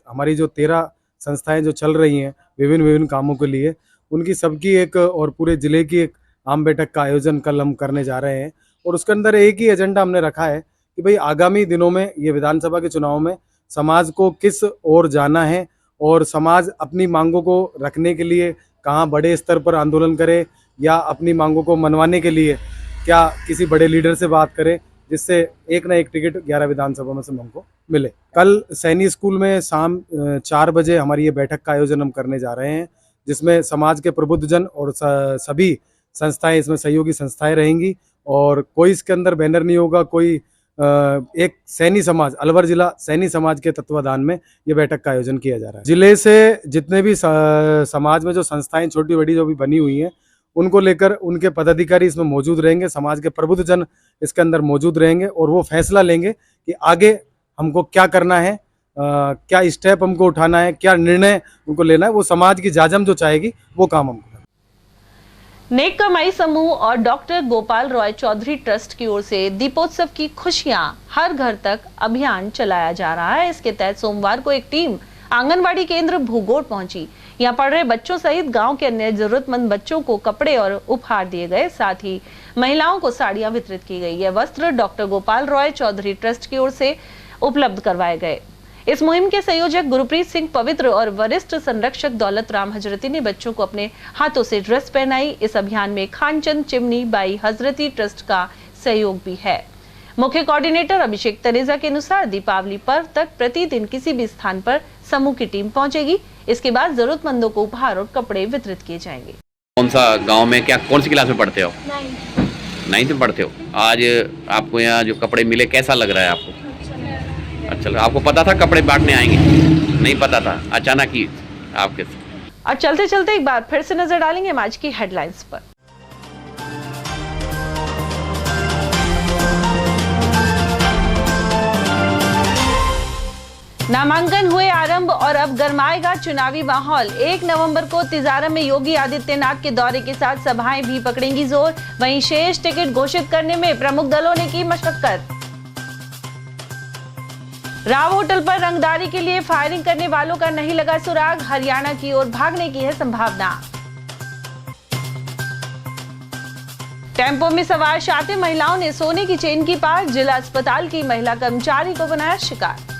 हमारी जो 13 संस्थाएं जो चल रही हैं विभिन्न कामों के लिए, उनकी सबकी एक और पूरे ज़िले की एक आम बैठक का आयोजन कल हम करने जा रहे हैं। और उसके अंदर एक ही एजेंडा हमने रखा है कि भाई आगामी दिनों में ये विधानसभा के चुनाव में समाज को किस ओर जाना है और समाज अपनी मांगों को रखने के लिए कहाँ बड़े स्तर पर आंदोलन करे या अपनी मांगों को मनवाने के लिए क्या किसी बड़े लीडर से बात करे, जिससे एक ना एक टिकट 11 विधानसभा में से हमको मिले। कल सैनी स्कूल में शाम 4 बजे हमारी ये बैठक का आयोजन हम करने जा रहे हैं, जिसमें समाज के प्रबुद्धजन और सभी संस्थाएं, इसमें सहयोगी संस्थाएं रहेंगी और कोई इसके अंदर बैनर नहीं होगा। कोई एक सैनी समाज, अलवर जिला सैनी समाज के तत्वाधान में ये बैठक का आयोजन किया जा रहा है। जिले से जितने भी समाज में जो संस्थाएं छोटी बड़ी जो भी बनी हुई हैं, उनको लेकर उनके पदाधिकारी इसमें मौजूद रहेंगे, समाज के प्रबुद्धजन इसके अंदर मौजूद रहेंगे और वो फैसला लेंगे कि आगे हमको क्या करना है, क्या स्टेप हमको उठाना है, क्या निर्णय उनको लेना है। वो समाज की जाजम जो चाहेगी वो काम हमको। नेक कमाई समूह और डॉक्टर गोपाल रॉय चौधरी ट्रस्ट की ओर से दीपोत्सव की खुशियां हर घर तक अभियान चलाया जा रहा है। इसके तहत सोमवार को एक टीम आंगनवाड़ी केंद्र भूगोड़ पहुंची। यहां पढ़ रहे बच्चों सहित गांव के अन्य जरूरतमंद बच्चों को कपड़े और उपहार दिए गए, साथ ही महिलाओं को साड़ियां वितरित की गई। यह वस्त्र डॉक्टर गोपाल रॉय चौधरी ट्रस्ट की ओर से उपलब्ध करवाए गए। इस मुहिम के संयोजक गुरप्रीत सिंह पवित्र और वरिष्ठ संरक्षक दौलत राम हजरती ने बच्चों को अपने हाथों से ड्रेस पहनाई। इस अभियान में Khanchand chimney by Hazrati trust का सहयोग भी है। मुख्य कोऑर्डिनेटर अभिषेक तनेजा के अनुसार दीपावली पर्व तक प्रतिदिन किसी भी स्थान पर समूह की टीम पहुंचेगी। इसके बाद जरूरतमंदों को उपहार और कपड़े वितरित किए जाएंगे। कौन सा गांव में कौन सी क्लास में पढ़ते हो? 9th में पढ़ते हो। आज आपको यहाँ जो कपड़े मिले कैसा लग रहा है आपको? अच्छा, आपको पता था कपड़े बांटने आएंगे? नहीं पता था, अचानक ही आपके। और चलते चलते एक बार फिर से नजर डालेंगे आज की हेडलाइंस पर। नामांकन हुए आरंभ और अब गरमाएगा चुनावी माहौल। 1 नवंबर को तिजारा में योगी आदित्यनाथ के दौरे के साथ सभाएं भी पकड़ेंगी जोर। वहीं शेष टिकट घोषित करने में प्रमुख दलों ने की मशक्कत। राव होटल पर रंगदारी के लिए फायरिंग करने वालों का नहीं लगा सुराग। हरियाणा की ओर भागने की है संभावना। टेम्पो में सवार शातिर महिलाओं ने सोने की चेन की पार। जिला अस्पताल की महिला कर्मचारी को बनाया शिकार।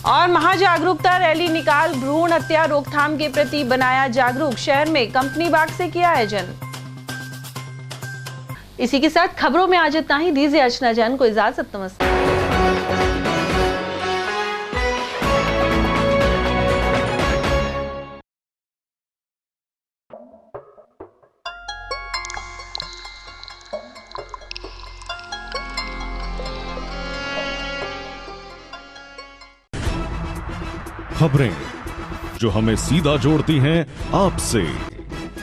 और महाजागरूकता रैली निकाल भ्रूण हत्या रोकथाम के प्रति बनाया जागरूक। शहर में कंपनी बाग से किया आयोजन। इसी के साथ खबरों में आज इतना ही। दीजिए अर्चना जैन को इजाजत। नमस्ते। खबरें जो हमें सीधा जोड़ती हैं आपसे,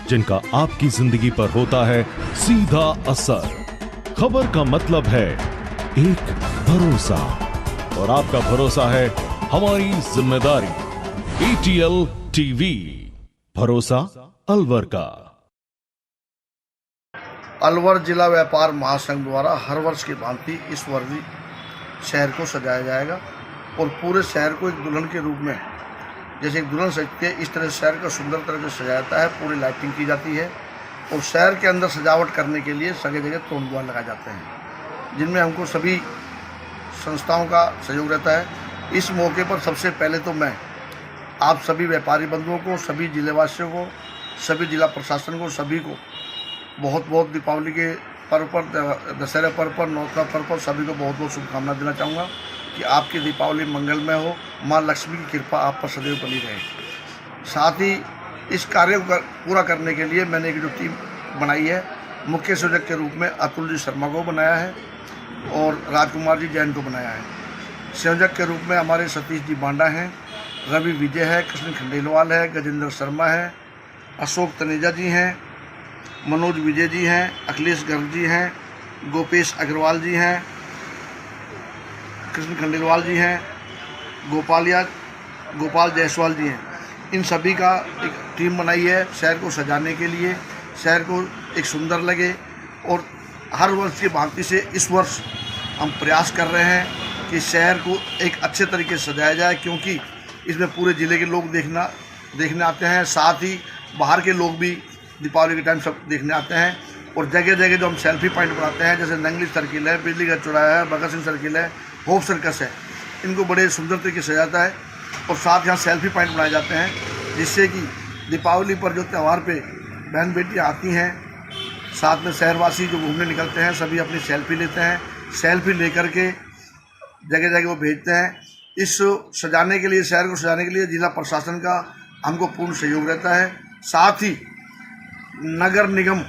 जिनका आपकी जिंदगी पर होता है सीधा असर। खबर का मतलब है एक भरोसा, और आपका भरोसा है हमारी जिम्मेदारी। ATL TV, भरोसा अलवर का। अलवर जिला व्यापार महासंघ द्वारा हर वर्ष की भांति इस वर्ष भी शहर को सजाया जाएगा और पूरे शहर को एक दुल्हन के रूप में, जैसे एक दुल्हन सजती है, इस तरह शहर को सुंदर तरह से सजाया जाता है। पूरी लाइटिंग की जाती है और शहर के अंदर सजावट करने के लिए जगह जगह तोरण द्वार लगाए जाते हैं, जिनमें हमको सभी संस्थाओं का सहयोग रहता है। इस मौके पर सबसे पहले तो मैं आप सभी व्यापारी बंधुओं को, सभी जिलेवासियों को, सभी जिला प्रशासन को, सभी को बहुत बहुत दीपावली के पर्व पर, दशहरा पर्व पर, नवरात्र पर्व पर सभी को बहुत बहुत शुभकामनाएं देना चाहूँगा कि आपकी दीपावली मंगलमय हो। माँ लक्ष्मी की कृपा आप पर सदैव बनी रहे। साथ ही इस कार्य को पूरा करने के लिए मैंने एक जो टीम बनाई है, मुख्य संयोजक के रूप में अतुल जी शर्मा को बनाया है और राजकुमार जी जैन को बनाया है। संयोजक के रूप में हमारे सतीश जी बांडा हैं, रवि विजय है, कृष्ण खंडेलवाल है, गजेंद्र शर्मा है, अशोक तनेजा जी हैं, मनोज विजय जी हैं, अखिलेश गर्ग जी हैं, गोपेश अग्रवाल जी हैं, कृष्ण खंडेलवाल जी हैं, गोपाल जायसवाल जी हैं। इन सभी का एक टीम बनाई है शहर को सजाने के लिए, शहर को एक सुंदर लगे। और हर वर्ष की भांति से इस वर्ष हम प्रयास कर रहे हैं कि शहर को एक अच्छे तरीके से सजाया जाए, क्योंकि इसमें पूरे ज़िले के लोग देखने आते हैं, साथ ही बाहर के लोग भी दीपावली के टाइम सब देखने आते हैं। और जगह जगह जो हम सेल्फी पॉइंट बनाते हैं, जैसे नंगली सर्किल है, बिजली का चौराहा है, भगत सिंह सर्किल है, होप सर्कस है, इनको बड़े सुंदर तरीके से सजाता है और साथ यहाँ सेल्फी पॉइंट बनाए जाते हैं, जिससे कि दीपावली पर जो त्यौहार पे बहन बेटियाँ आती हैं, साथ में शहरवासी जो घूमने निकलते हैं सभी अपनी सेल्फी लेते हैं। सेल्फी लेकर के जगह जगह वो भेजते हैं। इस सजाने के लिए, शहर को सजाने के लिए जिला प्रशासन का हमको पूर्ण सहयोग रहता है। साथ ही नगर निगम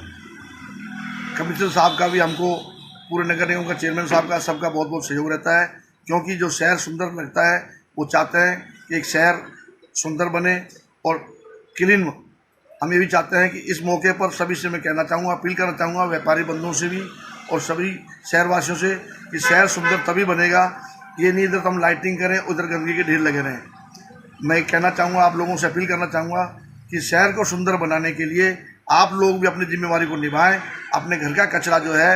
कमिश्नर साहब का भी हमको, पूरे नगर निगम का चेयरमैन साहब का, सबका बहुत बहुत सहयोग रहता है, क्योंकि जो शहर सुंदर लगता है वो चाहते हैं कि एक शहर सुंदर बने और क्लीन। हम ये भी चाहते हैं कि इस मौके पर सभी से मैं कहना चाहूँगा, अपील करना चाहूँगा व्यापारी बंधुओं से भी और सभी शहरवासियों से कि शहर सुंदर तभी बनेगा, ये नहीं इधर हम लाइटिंग करें उधर गंदगी के ढेर लगे रहें। मैं कहना चाहूँगा, आप लोगों से अपील करना चाहूँगा कि शहर को सुंदर बनाने के लिए आप लोग भी अपनी जिम्मेवारी को निभाएं। अपने घर का कचरा जो है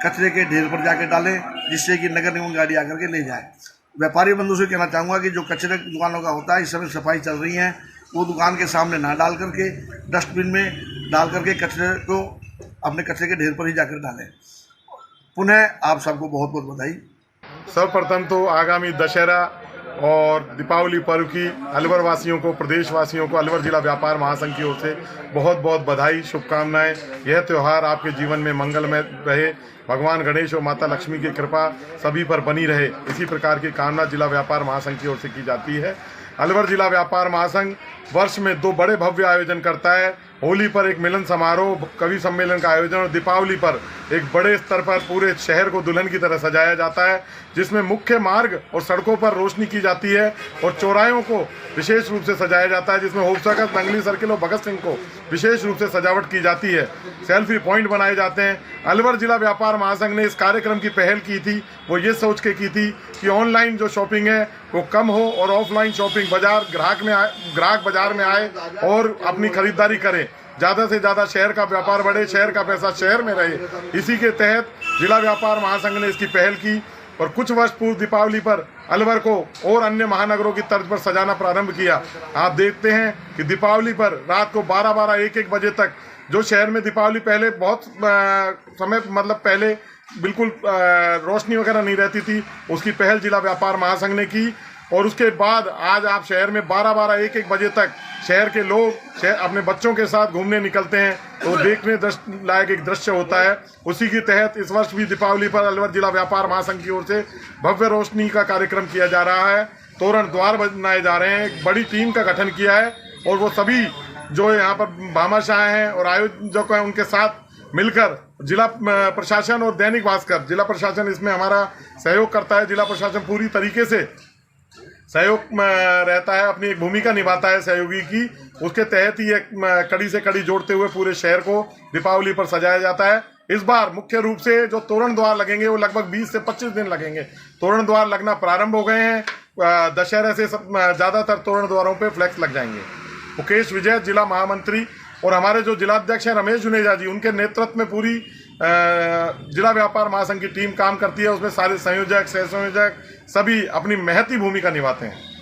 कचरे के ढेर पर जाके डालें, जिससे कि नगर निगम गाड़ी आकर के ले जाए। व्यापारी बंधु से कहना चाहूँगा कि जो कचरे दुकानों का होता है, इस समय सफाई चल रही है, वो दुकान के सामने ना डाल करके डस्टबिन में डाल करके कचरे को अपने कचरे के ढेर पर ही जाकर डालें। पुनः आप सबको बहुत बहुत बधाई। सर्वप्रथम तो आगामी दशहरा और दीपावली पर्व की अलवर वासियों को, प्रदेश वासियों को अलवर जिला व्यापार महासंघ की ओर से बहुत बहुत बधाई, शुभकामनाएं। यह त्यौहार आपके जीवन में मंगलमय रहे, भगवान गणेश और माता लक्ष्मी की कृपा सभी पर बनी रहे, इसी प्रकार की कामना जिला व्यापार महासंघ की ओर से की जाती है। अलवर जिला व्यापार महासंघ वर्ष में 2 बड़े भव्य आयोजन करता है। होली पर एक मिलन समारोह, कवि सम्मेलन का आयोजन, और दीपावली पर एक बड़े स्तर पर पूरे शहर को दुल्हन की तरह सजाया जाता है, जिसमें मुख्य मार्ग और सड़कों पर रोशनी की जाती है और चौराहों को विशेष रूप से सजाया जाता है, जिसमें होप सर्कस, नंगली सर्किल और भगत सिंह को विशेष रूप से सजावट की जाती है। सेल्फी पॉइंट बनाए जाते हैं। अलवर जिला व्यापार महासंघ ने इस कार्यक्रम की पहल की थी, वो ये सोच के की थी कि ऑनलाइन जो शॉपिंग है वो कम हो और ऑफलाइन शॉपिंग ग्राहक बाजार में आए और अपनी खरीदारी करें, ज़्यादा से ज़्यादा शहर का व्यापार बढ़े, शहर का पैसा शहर में रहे। इसी के तहत जिला व्यापार महासंघ ने इसकी पहल की और कुछ वर्ष पूर्व दीपावली पर अलवर को और अन्य महानगरों की तर्ज पर सजाना प्रारंभ किया। आप देखते हैं कि दीपावली पर रात को 12-12, 1-1 बजे तक, जो शहर में दीपावली पहले बहुत समय मतलब पहले बिल्कुल रोशनी वगैरह नहीं रहती थी, उसकी पहल जिला व्यापार महासंघ ने की। और उसके बाद आज आप शहर में 12-12, 1-1 बजे तक शहर के लोग अपने बच्चों के साथ घूमने निकलते हैं, तो देखने लायक एक दृश्य होता है। उसी के तहत इस वर्ष भी दीपावली पर अलवर जिला व्यापार महासंघ की ओर से भव्य रोशनी का कार्यक्रम किया जा रहा है। तोरण द्वार बनाए जा रहे हैं, एक बड़ी टीम का गठन किया है और वो सभी जो यहाँ पर भामाशाह हैं और आयोजक हैं, उनके साथ मिलकर जिला प्रशासन और दैनिक भास्कर, जिला प्रशासन इसमें हमारा सहयोग करता है। जिला प्रशासन पूरी तरीके से सहयोग रहता है, अपनी एक भूमिका निभाता है सहयोगी की। उसके तहत ही एक कड़ी से कड़ी जोड़ते हुए पूरे शहर को दीपावली पर सजाया जाता है। इस बार मुख्य रूप से जो तोरण द्वार लगेंगे वो लगभग 20 से 25 दिन लगेंगे। तोरण द्वार लगना प्रारंभ हो गए हैं, दशहरे से ज़्यादातर तोरण द्वारों पे फ्लैक्स लग जाएंगे। मुकेश विजय जिला महामंत्री और हमारे जो जिलाध्यक्ष हैं रमेश जुनेजा जी, उनके नेतृत्व में पूरी जिला व्यापार महासंघ की टीम काम करती है। उसमें सारे संयोजक, सह संयोजक सभी अपनी महती भूमिका निभाते हैं।